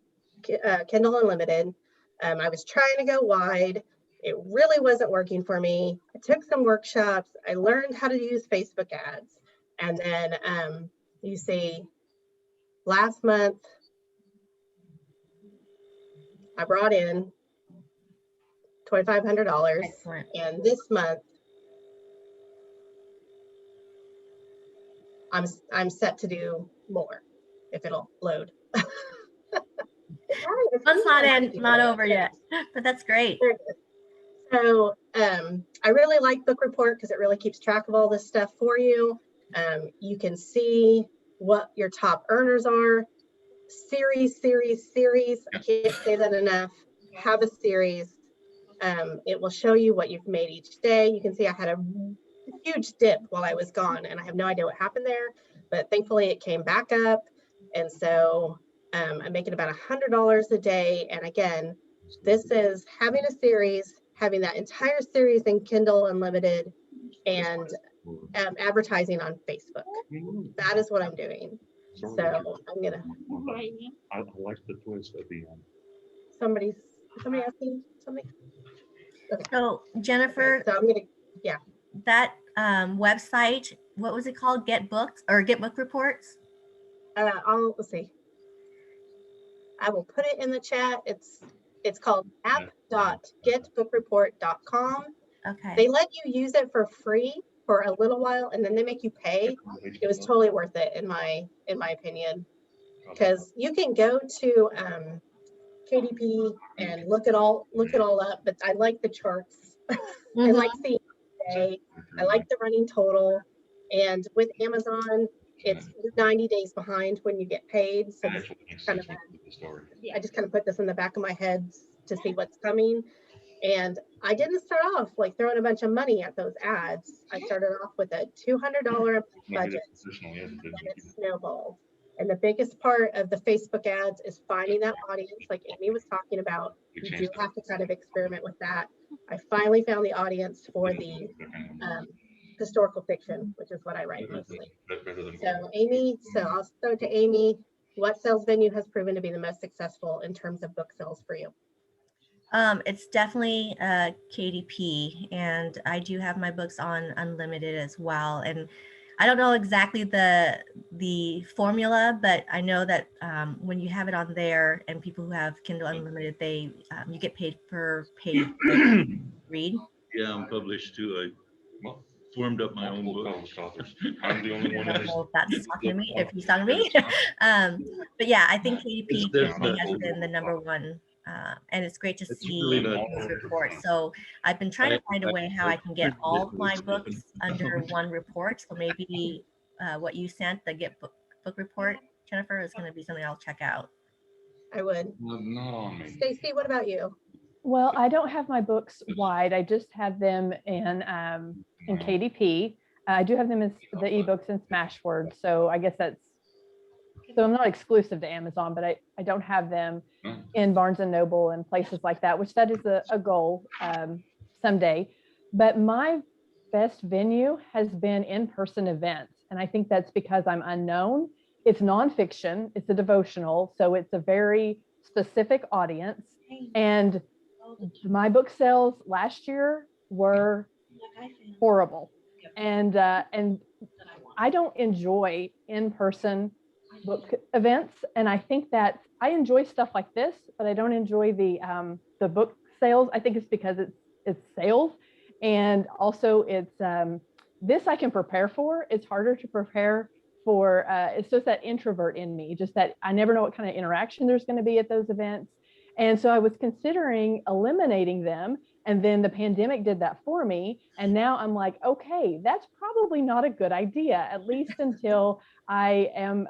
Unlimited. I was trying to go wide. It really wasn't working for me. I took some workshops. I learned how to use Facebook ads. And then you see, last month, I brought in $2,500. Excellent. And this month, I'm set to do more if it'll load. It's not over yet, but that's great. So I really like Book Report because it really keeps track of all this stuff for you. You can see what your top earners are. Series. I can't say that enough. Have a series. It will show you what you've made each day. You can see I had a huge dip while I was gone, and I have no idea what happened there, but thankfully it came back up. And so I'm making about $100 a day. And again, this is having a series, having that entire series in Kindle Unlimited, and advertising on Facebook. That is what I'm doing. So I'm gonna. I like the twist at the end. Somebody asking something. Okay. So Jennifer, Okay, so I'm gonna. that website, what was it called? Get Books or Get Book Reports? Let's see. I will put it in the chat. It's called app.getbookreport.com. Okay. They let you use it for free for a little while, and then they make you pay. It was totally worth it in my opinion, because you can go to KDP and look it all up. But I like the charts. I Mhm. like seeing the day. I like the running total. And with Amazon, it's 90 days behind when you get paid. So this kind of I just kind of put this in the back of my head to see what's coming. And I didn't start off like throwing a bunch of money at those ads. I started off with a $200 budget, and it snowballed. And the biggest part of the Facebook ads is finding that audience, like Amy was talking about. You do have to kind of experiment with that. I finally found the audience for the historical fiction, which is what I write mostly. So Amy, so I'll throw to Amy. What sales venue has proven to be the most successful in terms of book sales for you? It's definitely KDP, and I do have my books on Unlimited as well. And I don't know exactly the formula, but I know that when you have it on there and people who have Kindle Unlimited, they you get paid per page read. Yeah, I'm published too. I formed up my own book. I'm the only I one don't in know if that's talking to me, if he's talking to me. But yeah, I think KDP definitely has been the number one. And it's great to It's see really not- those reports. So I've been trying to find a way how I can get all of my books under one report. So maybe what you sent, the Get Book Report, Jennifer, is going to be something I'll check out. I would. Not on me. Stacy, what about you? Well, I don't have my books wide. I just have them in KDP. I do have them as the ebooks in Smashwords. So I guess so I'm not exclusive to Amazon, but I don't have them in Barnes and Noble and places like that, which that is a goal someday. But my best venue has been in-person events. And I think that's because I'm unknown. It's nonfiction, it's a devotional. So it's a very specific audience. And my book sales last year were horrible. And I don't enjoy in-person book events. And I think that I enjoy stuff like this, but I don't enjoy the book sales. I think it's because it's sales. And also it's this I can prepare for. It's harder to prepare for. It's just that introvert in me, just that I never know what kind of interaction there's going to be at those events. And so I was considering eliminating them. And then the pandemic did that for me. And now I'm like, okay, that's probably not a good idea, at least until I am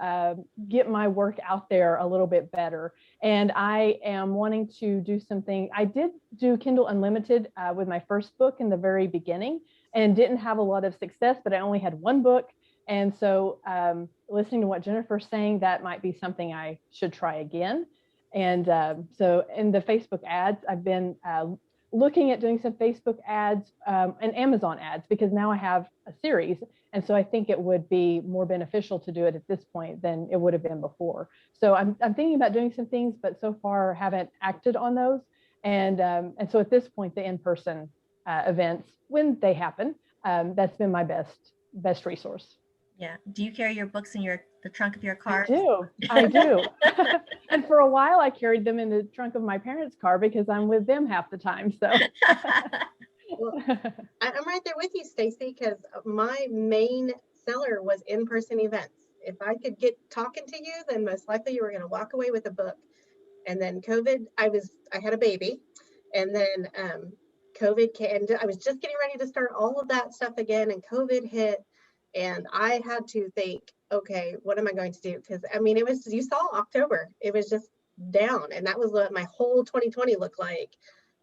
get my work out there a little bit better. And I am wanting to do something. I did do Kindle Unlimited with my first book in the very beginning and didn't have a lot of success, but I only had one book. And so listening to what Jennifer's saying, that might be something I should try again. And so in the Facebook ads, I've been looking at doing some Facebook ads and Amazon ads, because now I have a series. And so I think it would be more beneficial to do it at this point than it would have been before. So I'm thinking about doing some things, but so far haven't acted on those. And so at this point, the in-person events, when they happen, that's been my best resource. Yeah. Do you carry your books in the trunk of your car? I do. And for a while, I carried them in the trunk of my parents' car because I'm with them half the time. So Well, I'm right there with you, Stacy, because my main seller was in-person events. If I could get talking to you, then most likely you were going to walk away with a book. And then COVID, I had a baby, and then COVID came, and I was just getting ready to start all of that stuff again, and COVID hit. And I had to think, okay, what am I going to do? Because I mean, you saw October, it was just down, and that was what my whole 2020 looked like.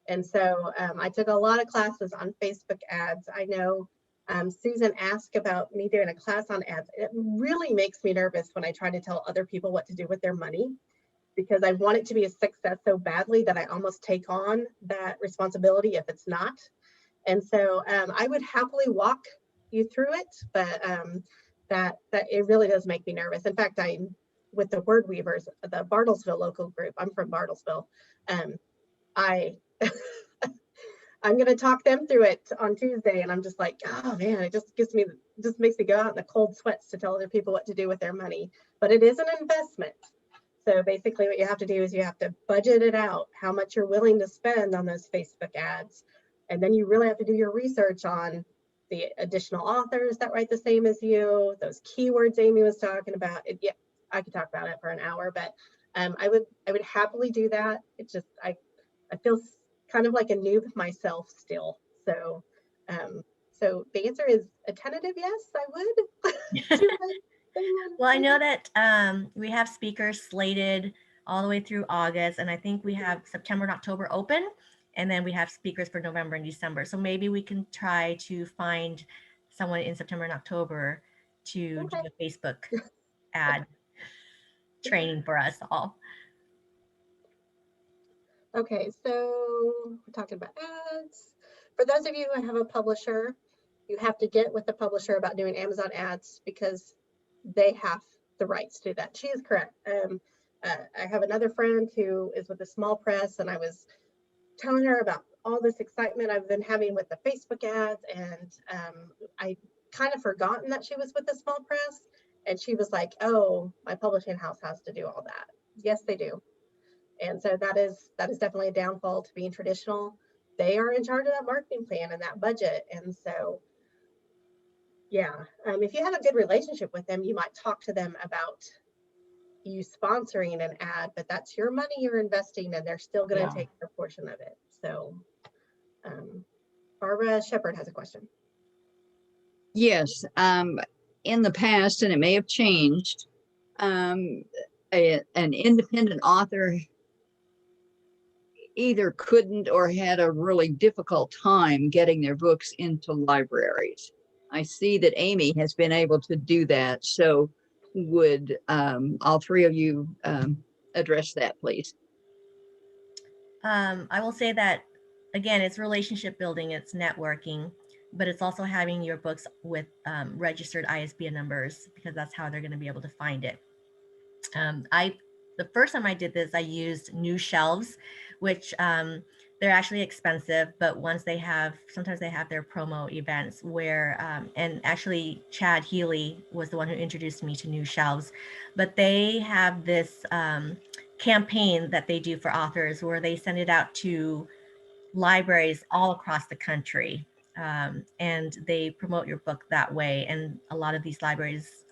And so I took a lot of classes on Facebook ads. I know Susan asked about me doing a class on ads. It really makes me nervous when I try to tell other people what to do with their money, because I want it to be a success so badly that I almost take on that responsibility if it's not. And so I would happily walk you through it, but that it really does make me nervous. In fact, with the Word Weavers, the Bartlesville local group, I'm from Bartlesville, I'm going to talk them through it on Tuesday, and I'm just like, oh man, it just makes me go out in the cold sweats to tell other people what to do with their money. But it is an investment. So basically what you have to do is you have to budget it out, how much you're willing to spend on those Facebook ads. And then you really have to do your research on the additional authors that write the same as you, those keywords Amy was talking about. Yeah, I could talk about it for an hour, but I would happily do that. It's just, I feel kind of like a noob myself still. So, so the answer is a tentative yes, I would. Well, I know that we have speakers slated all the way through August, and I think we have September and October open, and then we have speakers for November and December. So maybe we can try to find someone in September and October to do a Facebook ad training for us all. Okay, so we're talking about ads. For those of you who have a publisher, you have to get with the publisher about doing Amazon ads because they have the rights to that. She is correct. I have another friend who is with a small press, and I was telling her about all this excitement I've been having with the Facebook ads, and I kind of forgotten that she was with a small press, and she was like, oh, my publishing house has to do all that. Yes, they do. And so that is definitely a downfall to being traditional. They are in charge of that marketing plan and that budget. And so, yeah, if you have a good relationship with them, you might talk to them about you sponsoring an ad, but that's your money you're investing, and they're still going to take their portion of it. So Barbara Shepherd has a question. Yes, in the past, and it may have changed, an independent author either couldn't or had a really difficult time getting their books into libraries. I see that Amy has been able to do that. So would all three of you address that, please? I will say that, again, it's relationship building, it's networking, but it's also having your books with registered ISBN numbers, because that's how they're going to be able to find it. The first time I did this, I used new shelves, which they're actually expensive, but sometimes they have their promo events where, and actually Chad Healy was the one who introduced me to new shelves, but they have this campaign that they do for authors where they send it out to libraries all across the country. And they promote your book that way. And a lot of these libraries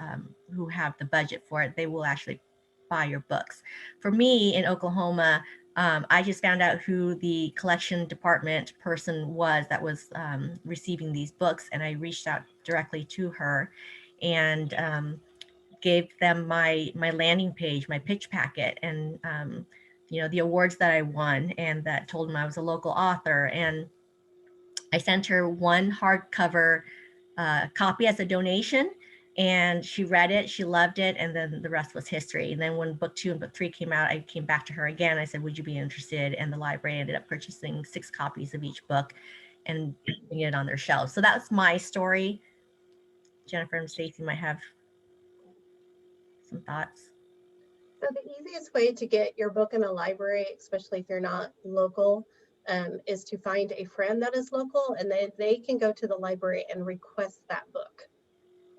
who have the budget for it, they will actually buy your books. For me in Oklahoma, I just found out who the collection department person was that was receiving these books, and I reached out directly to her and gave them my landing page, my pitch packet, and the awards that I won, and that told them I was a local author. And I sent her one hardcover copy as a donation, and she read it, she loved it, and then the rest was history. And then when book 2 and book 3 came out, I came back to her again. I said, would you be interested? And the library ended up purchasing 6 copies of each book and putting it on their shelves. So that's my story. Jennifer and Staci might have some thoughts. So the easiest way to get your book in a library, especially if you're not local, is to find a friend that is local, and then they can go to the library and request that book.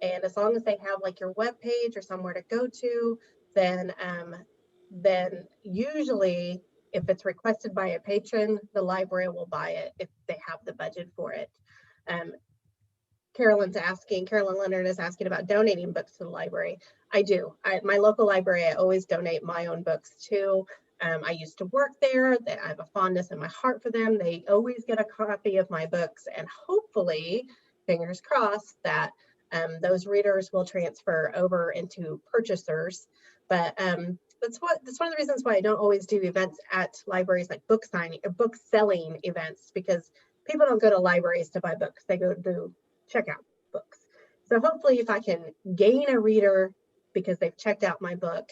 And as long as they have like your web page or somewhere to go to, then usually if it's requested by a patron, the library will buy it if they have the budget for it. Carolyn Leonard is asking about donating books to the library. I do. My local library, I always donate my own books too. I used to work there. I have a fondness in my heart for them. They always get a copy of my books, and hopefully, fingers crossed, that those readers will transfer over into purchasers. But that's one of the reasons why I don't always do events at libraries, like book signing or book selling events, because people don't go to libraries to buy books. They go to check out books. So hopefully if I can gain a reader because they've checked out my book,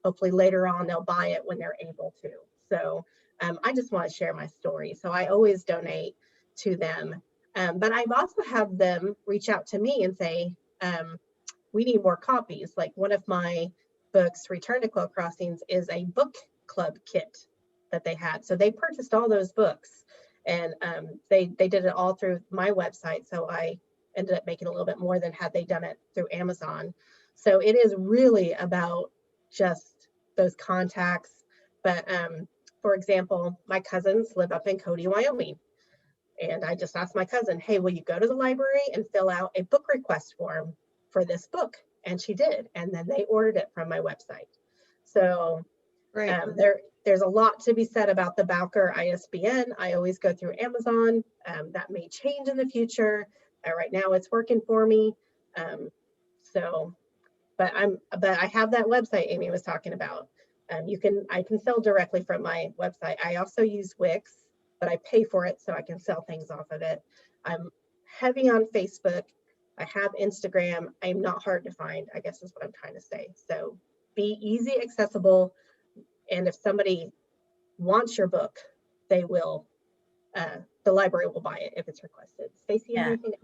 hopefully later on they'll buy it when they're able to. So I just want to share my story. So I always donate to them. But I've also had them reach out to me and say, we need more copies. Like one of my books, Return to Quill Crossings, is a book club kit that they had. So they purchased all those books, and they did it all through my website. So I ended up making a little bit more than had they done it through Amazon. So it is really about just those contacts. But for example, my cousins live up in Cody, Wyoming. And I just asked my cousin, hey, will you go to the library and fill out a book request form for this book? And she did. And then they ordered it from my website. So Great. there's a lot to be said about the Bowker ISBN. I always go through Amazon. That may change in the future. Right now it's working for me. But I have that website Amy was talking about. I can sell directly from my website. I also use Wix, but I pay for it so I can sell things off of it. I'm heavy on Facebook. I have Instagram. I'm not hard to find, I guess is what I'm trying to say. So be easy, accessible. And if somebody wants your book, they will, the library will buy it if it's requested. Staci, Yeah. anything to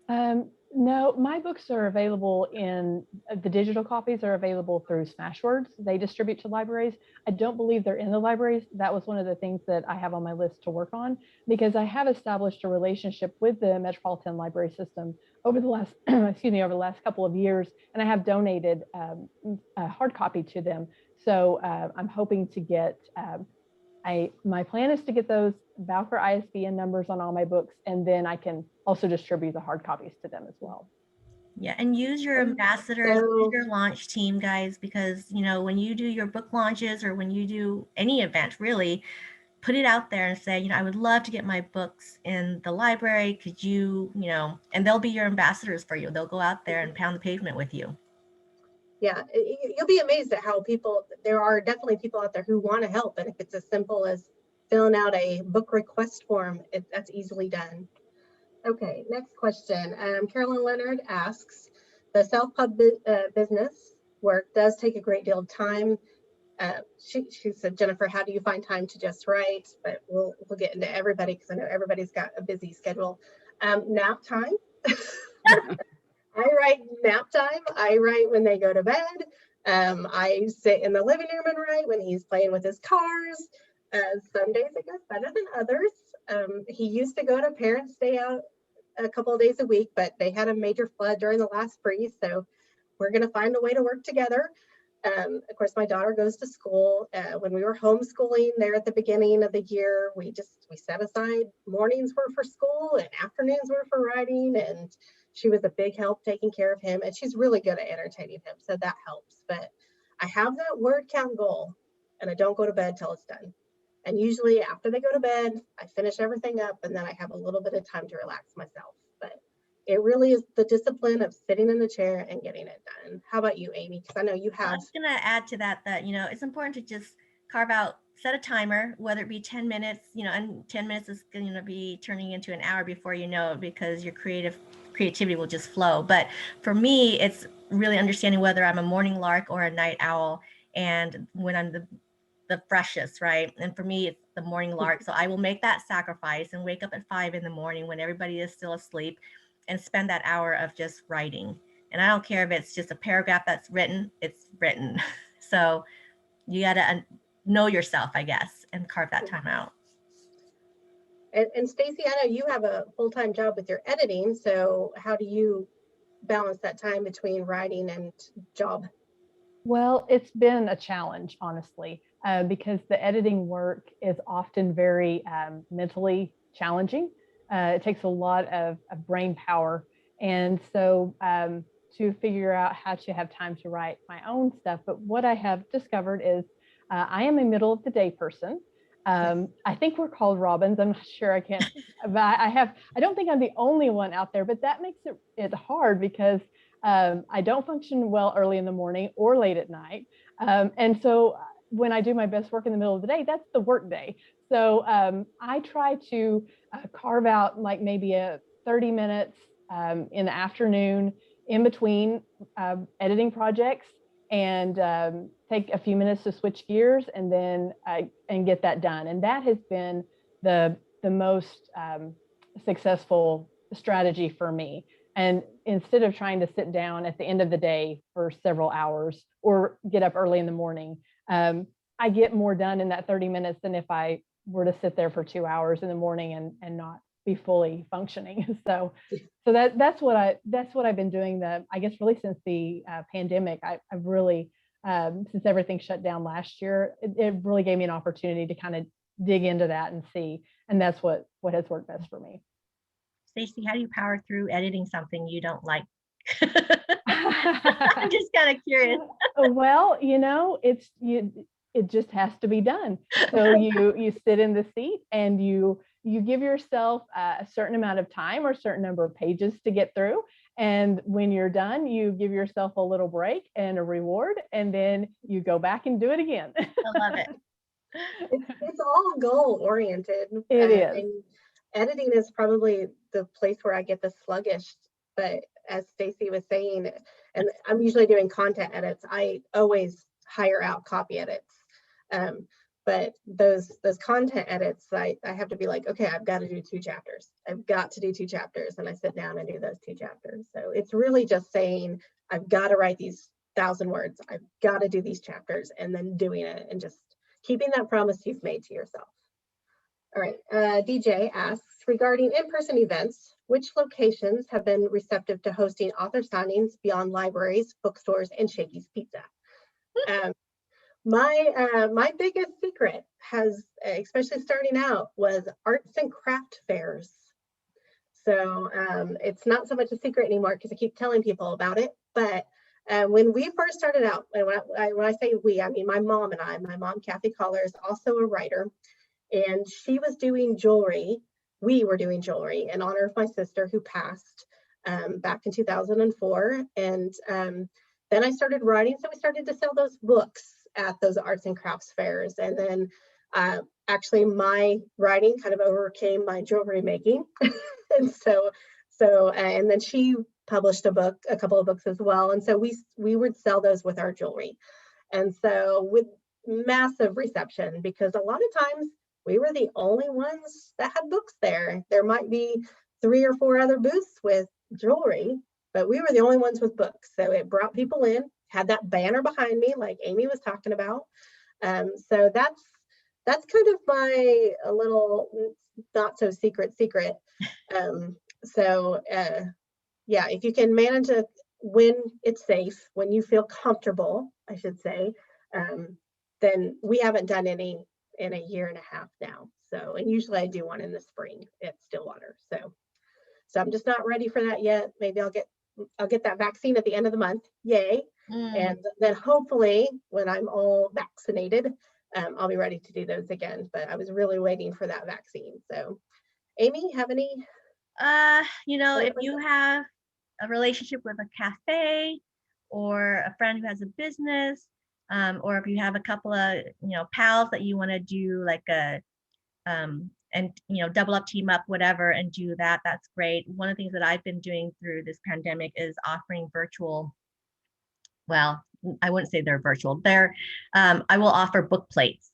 add? No, my books are available the digital copies are available through Smashwords. They distribute to libraries. I don't believe they're in the libraries. That was one of the things that I have on my list to work on, because I have established a relationship with the Metropolitan Library System over the last, over the last couple of years, and I have donated a hard copy to them. So I'm hoping to get, my plan is to get those Bowker ISBN numbers on all my books, and then I can also distribute the hard copies to them as well. Yeah, and use your ambassadors, use your launch team, guys, because, you know, when you do your book launches or when you do any event, really, put it out there and say, you know, I would love to get my books in the library. Could you, you know, and they'll be your ambassadors for you. They'll go out there and pound the pavement with you. Yeah, you'll be amazed at how there are definitely people out there who want to help. And if it's as simple as filling out a book request form, that's easily done. Okay, next question. Carolyn Leonard asks, the self-pub business work does take a great deal of time. She said, Jennifer, how do you find time to just write? But we'll get into everybody because I know everybody's got a busy schedule. Nap time. I write nap time. I write when they go to bed. I sit in the living room and write when he's playing with his cars. Some days it goes better than others. He used to go to Parents' Day out a couple of days a week, but they had a major flood during the last freeze. So we're going to find a way to work together. Of course, my daughter goes to school. When we were homeschooling there at the beginning of the year, we set aside mornings were for school and afternoons were for writing. And she was a big help taking care of him. And she's really good at entertaining him. So that helps. But I have that word count goal and I don't go to bed till it's done. And usually after they go to bed, I finish everything up and then I have a little bit of time to relax myself. But it really is the discipline of sitting in the chair and getting it done. How about you, Amy? Because I know you have. I was going to add to that, you know, it's important to just set a timer, whether it be 10 minutes, you know, and 10 minutes is going to be turning into an hour before you know it, because your creativity will just flow. But for me, it's really understanding whether I'm a morning lark or a night owl, and when I'm the freshest, right? And for me, it's the morning lark. So I will make that sacrifice and wake up at 5 in the morning when everybody is still asleep and spend that hour of just writing. And I don't care if it's just a paragraph that's written, it's written. So you got to know yourself, I guess, and carve that time out. And Staci, I know you have a full-time job with your editing. So how do you balance that time between writing and job? Well, it's been a challenge, honestly, because the editing work is often very mentally challenging. It takes a lot of brain power. And so to figure out how to have time to write my own stuff. But what I have discovered is I am a middle of the day person. I think we're called Robins. I'm not sure. I can't, but I don't think I'm the only one out there, but that makes it hard because I don't function well early in the morning or late at night. And so when I do my best work in the middle of the day, that's the work day. So I try to carve out like maybe 30 minutes in the afternoon in between editing projects, and take a few minutes to switch gears and then and get that done. And that has been the most successful strategy for me. And instead of trying to sit down at the end of the day for several hours or get up early in the morning, I get more done in that 30 minutes than if I were to sit there for 2 hours in the morning and not be fully functioning. So that's what I've been doing. I guess really since the pandemic, I've really since everything shut down last year, it really gave me an opportunity to kind of dig into that and see And that's what has worked best for me. Staci, how do you power through editing something you don't like? I'm just kind of curious. Well, it just has to be done. So you sit in the seat and you give yourself a certain amount of time or a certain number of pages to get through. And when you're done, you give yourself a little break and a reward, and then you go back and do it again. I love it. It's all goal oriented. It is. And editing is probably the place where I get the sluggish. But as Staci was saying, and I'm usually doing content edits, I always hire out copy edits. But those content edits, I have to be like, okay, I've got to do 2 chapters. I've got to do 2 chapters. And I sit down and do those 2 chapters. So it's really just saying, I've got to write these 1,000 words. I've got to do these chapters, and then doing it and just keeping that promise you've made to yourself. All right, DJ asks, regarding in-person events, which locations have been receptive to hosting author signings beyond libraries, bookstores, and Shakey's Pizza? My biggest secret has, especially starting out, was arts and craft fairs. So it's not so much a secret anymore because I keep telling people about it. But when we first started out, and when I say we, I mean my mom and I. My mom, Kathy Collar, is also a writer, and she was doing jewelry. We were doing jewelry in honor of my sister who passed back in 2004. And then I started writing, so we started to sell those books at those arts and crafts fairs. And then actually my writing kind of overcame my jewelry making. And and then she published a couple of books as well. And so we would sell those with our jewelry. And so with massive reception, because a lot of times we were the only ones that had books there. There might be 3 or 4 other booths with jewelry, but we were the only ones with books. So it brought people in, had that banner behind me like Amy was talking about. So that's kind of my a little not so secret. Yeah, if you can manage it when it's safe, when you feel comfortable, I should say, then we haven't done any in a year and a half now. So, and usually I do one in the spring at Stillwater. So I'm just not ready for that yet. Maybe I'll get that vaccine at the end of the month. Yay. And then hopefully when I'm all vaccinated, I'll be ready to do those again. But I was really waiting for that vaccine. So Amy, have any? If you have a relationship with a cafe or a friend who has a business, or if you have a couple of, pals that you want to do like a, double up, team up, whatever, and do that, that's great. One of the things that I've been doing through this pandemic is offering virtual, well, I wouldn't say they're virtual. I will offer book plates.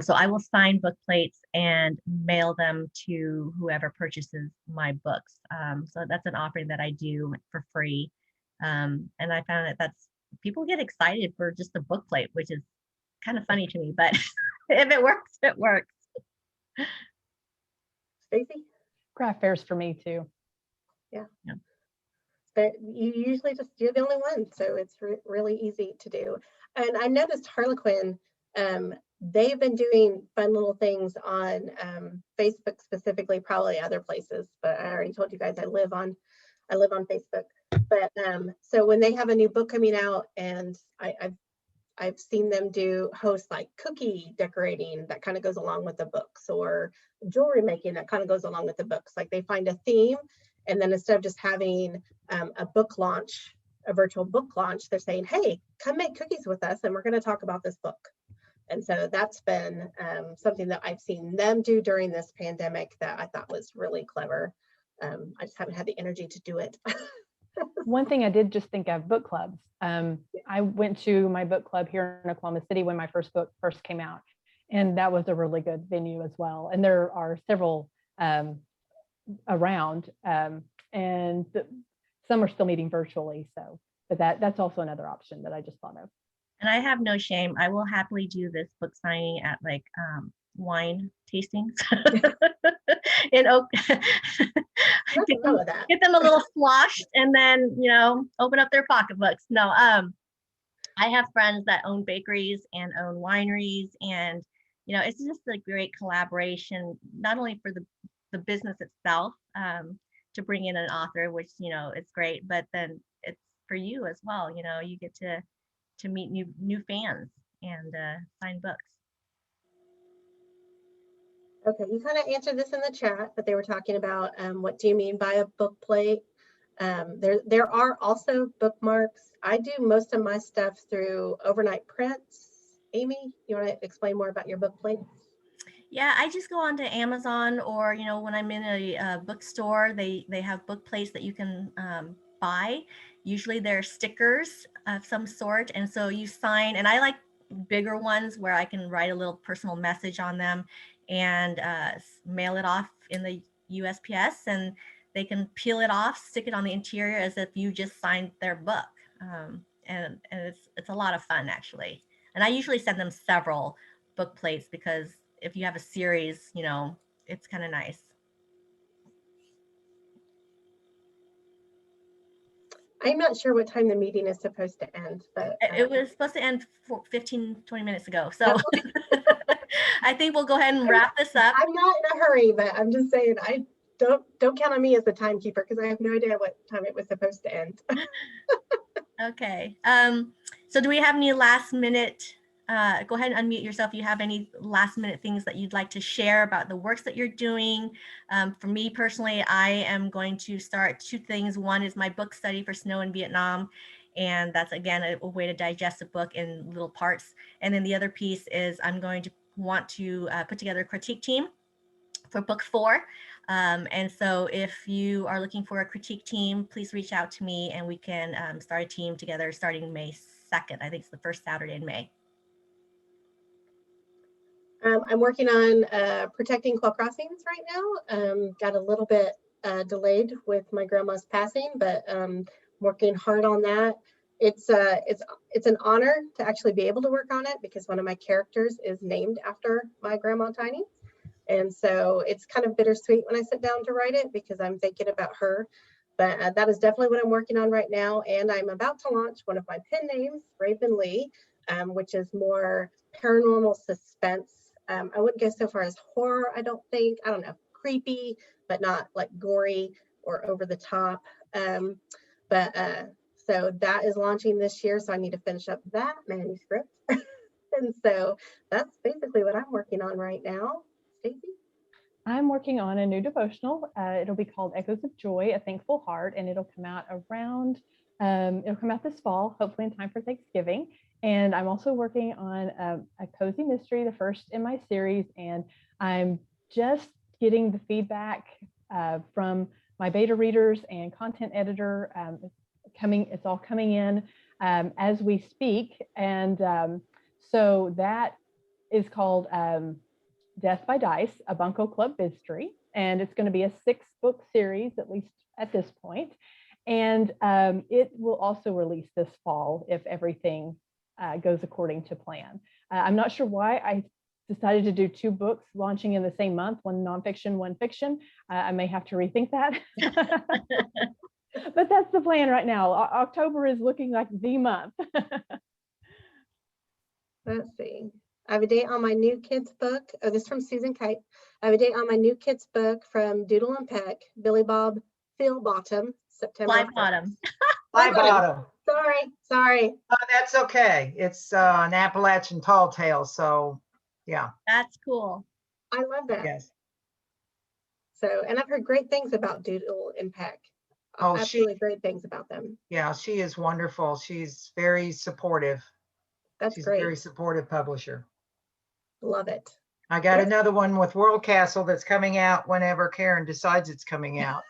So I will sign book plates and mail them to whoever purchases my books. So that's an offering that I do for free. And I found that people get excited for just a book plate, which is kind of funny to me, but if it works, it works. Staci? Craft fairs for me too. Yeah. But you're the only one, so it's really easy to do. And I noticed Harlequin, they've been doing fun little things on Facebook specifically, probably other places, but I already told you guys I live on Facebook. But so when they have a new book coming out, and I've seen them host like cookie decorating that kind of goes along with the books, or jewelry making that kind of goes along with the books. Like they find a theme, and then instead of just having a book launch, a virtual book launch, they're saying, hey, come make cookies with us and we're going to talk about this book. And so that's been something that I've seen them do during this pandemic that I thought was really clever. I just haven't had the energy to do it. One thing I did just think of, book clubs. I went to my book club here in Oklahoma City when my first book first came out, and that was a really good venue as well. And there are several around, and some are still meeting virtually. So, but that's also another option that I just thought of. And I have no shame. I will happily do this book signing at like wine tastings in Oak. Get them a little sloshed and then, open up their pocketbooks. No, I have friends that own bakeries and own wineries, and you know, it's just a great collaboration, not only for the business itself, to bring in an author, which, you know, it's great, but then it's for you as well. You know, you get to meet new fans and find books. Okay, you kind of answered this in the chat, but they were talking about what do you mean by a book plate? There are also bookmarks. I do most of my stuff through overnight prints. Amy, you want to explain more about your book plates? Yeah, I just go onto Amazon, or, you know, when I'm in a bookstore, they have book plates that you can buy. Usually they're stickers of some sort. And so you sign, and I like bigger ones where I can write a little personal message on them and mail it off in the USPS, and they can peel it off, stick it on the interior as if you just signed their book. And it's a lot of fun, actually. And I usually send them several book plates because if you have a series, you know, it's kind of nice. I'm not sure what time the meeting is supposed to end, but It was supposed to end 15, 20 minutes ago. So I think we'll go ahead and wrap this up. I'm not in a hurry, but I'm just saying, I don't count on me as the timekeeper because I have no idea what time it was supposed to end. Okay. So do we have any last minute, go ahead and unmute yourself. If you have any last minute things that you'd like to share about the works that you're doing. For me personally, I am going to start 2 things. One is my book study for Snow in Vietnam. And that's, again, a way to digest a book in little parts. And then the other piece is I'm going to want to put together a critique team for book 4. And so if you are looking for a critique team, please reach out to me and we can start a team together starting May 2nd. I think it's the first Saturday in May. I'm working on protecting Quail Crossings right now. Got a little bit delayed with my grandma's passing, but working hard on that. It's an honor to actually be able to work on it because one of my characters is named after my grandma Tiny. And so it's kind of bittersweet when I sit down to write it because I'm thinking about her. But that is definitely what I'm working on right now. And I'm about to launch one of my pen names, Raven Lee, which is more paranormal suspense. I wouldn't go so far as horror, I don't think. I don't know, creepy, but not like gory or over the top. So that is launching this year. So I need to finish up that manuscript. And so that's basically what I'm working on right now. Staci? I'm working on a new devotional. It'll be called Echoes of Joy, A Thankful Heart, and it'll come out this fall, hopefully in time for Thanksgiving. And I'm also working on a cozy mystery, the first in my series, and I'm just getting the feedback from my beta readers and content editor. It's all coming in as we speak. And so that is called Death by Dice, a Bunko Club mystery. And it's going to be a 6-book series, at least at this point. And it will also release this fall if everything goes according to plan. I'm not sure why I decided to do 2 books launching in the same month, one nonfiction, one fiction. I may have to rethink that. But that's the plan right now. October is looking like the month. Let's see. I have a date on my new kids book. Oh, this is from Susan Kite. I have a date on my new kids book from Doodle and Peck, Billy Bob Phil Bottom, September. Fly Bottom. Fly Bottom. Sorry. Oh, that's okay. It's an Appalachian tall tale. So yeah. That's cool. I love that. Yes. So, and I've heard great things about Doodle and Peck. Oh, absolutely great things about them. Yeah, she is wonderful. She's very supportive. She's great. A very supportive publisher. Love it. I got another one with World Castle that's coming out whenever Karen decides it's coming out.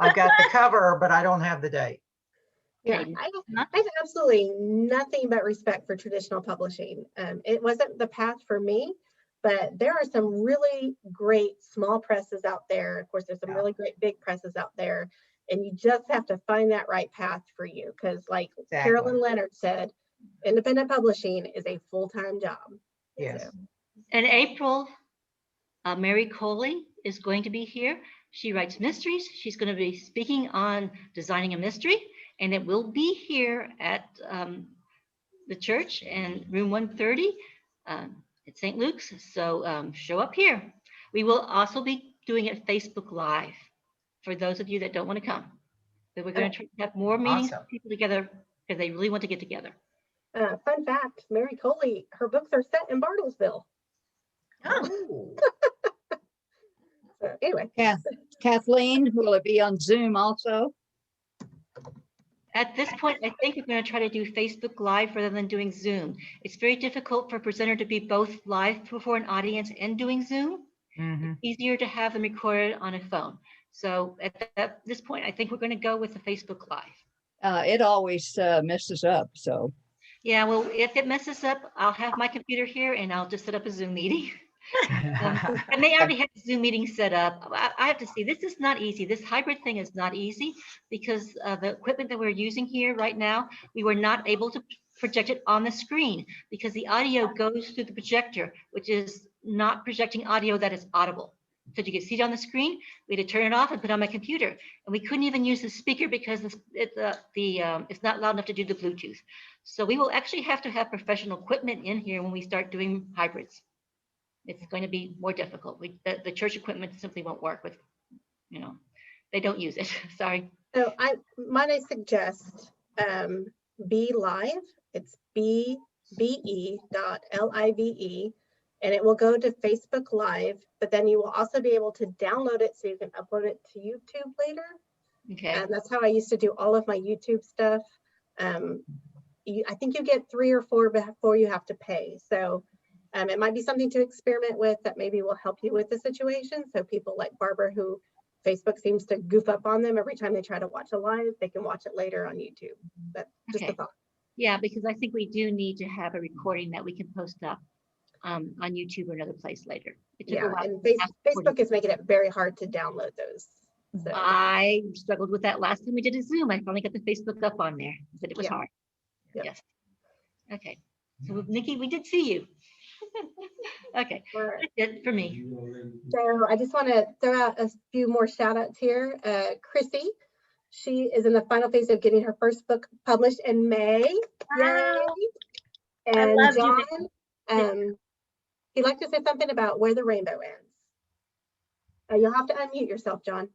I've got the cover, but I don't have the date. Yeah, I have absolutely nothing but respect for traditional publishing. It wasn't the path for me, but there are some really great small presses out there. Of course, there's some really great big presses out there, and you just have to find that right path for you. Because like Carolyn Leonard said, independent publishing is a full-time job. Yes. So. In April, Mary Coley is going to be here. She writes mysteries. She's going to be speaking on designing a mystery, and it will be here at the church in room 130. at St. Luke's. So show up here. We will also be doing it Facebook Live for those of you that don't want to come. But we're going to try to have more meetings Awesome. with people together because they really want to get together. Fun fact, Mary Coley, her books are set in Bartlesville. Oh. So anyway, Kathleen, will it be on Zoom also? At this point, I think we're going to try to do Facebook Live rather than doing Zoom. It's very difficult for a presenter to be both live before an audience and doing Zoom. Mhm. Easier to have them recorded on a phone. So at this point, I think we're going to go with the Facebook Live. It always messes up, so. Yeah, well, if it messes up, I'll have my computer here and I'll just set up a Zoom meeting. And they already have the Zoom meeting set up. I have to see, this is not easy. This hybrid thing is not easy because the equipment that we're using here right now, we were not able to project it on the screen because the audio goes through the projector, which is not projecting audio that is audible. So you can see it on the screen. We had to turn it off and put it on my computer. And we couldn't even use the speaker because it's not loud enough to do the Bluetooth. So we will actually have to have professional equipment in here when we start doing hybrids. It's going to be more difficult. The church equipment simply won't work with, they don't use it. Sorry. so might I suggest Be Live? It's be.live, and it will go to Facebook Live, but then you will also be able to download it so you can upload it to YouTube later. Okay. And that's how I used to do all of my YouTube stuff. I think you get 3 or 4 before you have to pay. So it might be something to experiment with that maybe will help you with the situation. So people like Barbara, who Facebook seems to goof up on them every time they try to watch a live, they can watch it later on YouTube. But just a thought. Yeah, because I think we do need to have a recording that we can post up on YouTube or another place later. Yeah, and Facebook is making it very hard to download those. So. I struggled with that last time we did a Zoom. I finally got the Facebook up on there, but it was hard. Yep. Yes. Okay. So Nikki, we did see you. Okay, that's it for me. So I just want to throw out a few more shout outs here. Chrissy, she is in the final phase of getting her first book published in May. Wow. Yay. And John, he'd like to say something about Where the Rainbow Ends. You'll have to unmute yourself, John.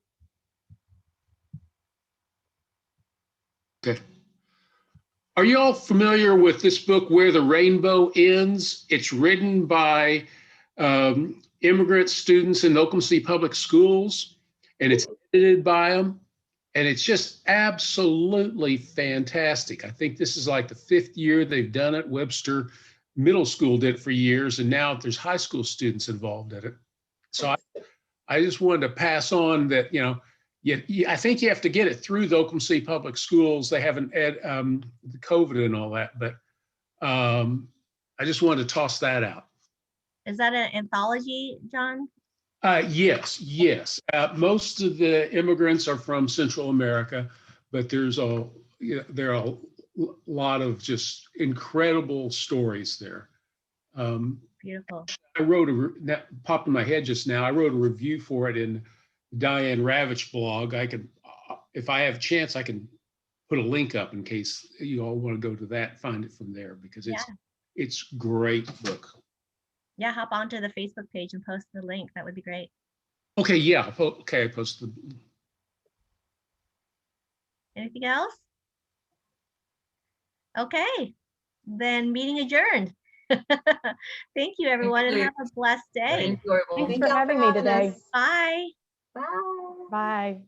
Okay. Are you all familiar with this book, Where the Rainbow Ends? It's written by immigrant students in Oklahoma City Public Schools, and it's edited by them. And it's just absolutely fantastic. I think this is like the 5th year they've done it. Webster Middle School did it for years, and now there's high school students involved in it. So I just wanted to pass on that, I think you have to get it through the Oklahoma City Public Schools. They haven't had the COVID and all that, but I just wanted to toss that out. Is that an anthology, John? Yes. Most of the immigrants are from Central America, but there are a lot of just incredible stories there. Beautiful. I wrote that popped in my head just now. I wrote a review for it in Diane Ravitch blog. I could, if I have a chance, I can put a link up in case you all want to go to that, find it from there, because it's great book. Yeah, hop onto the Facebook page and post the link. That would be great. Okay, yeah. Okay, I posted. Anything else? Okay, then meeting adjourned. Thank you, everyone, and have a blessed day. Thanks for having me today. Bye. Bye. Bye.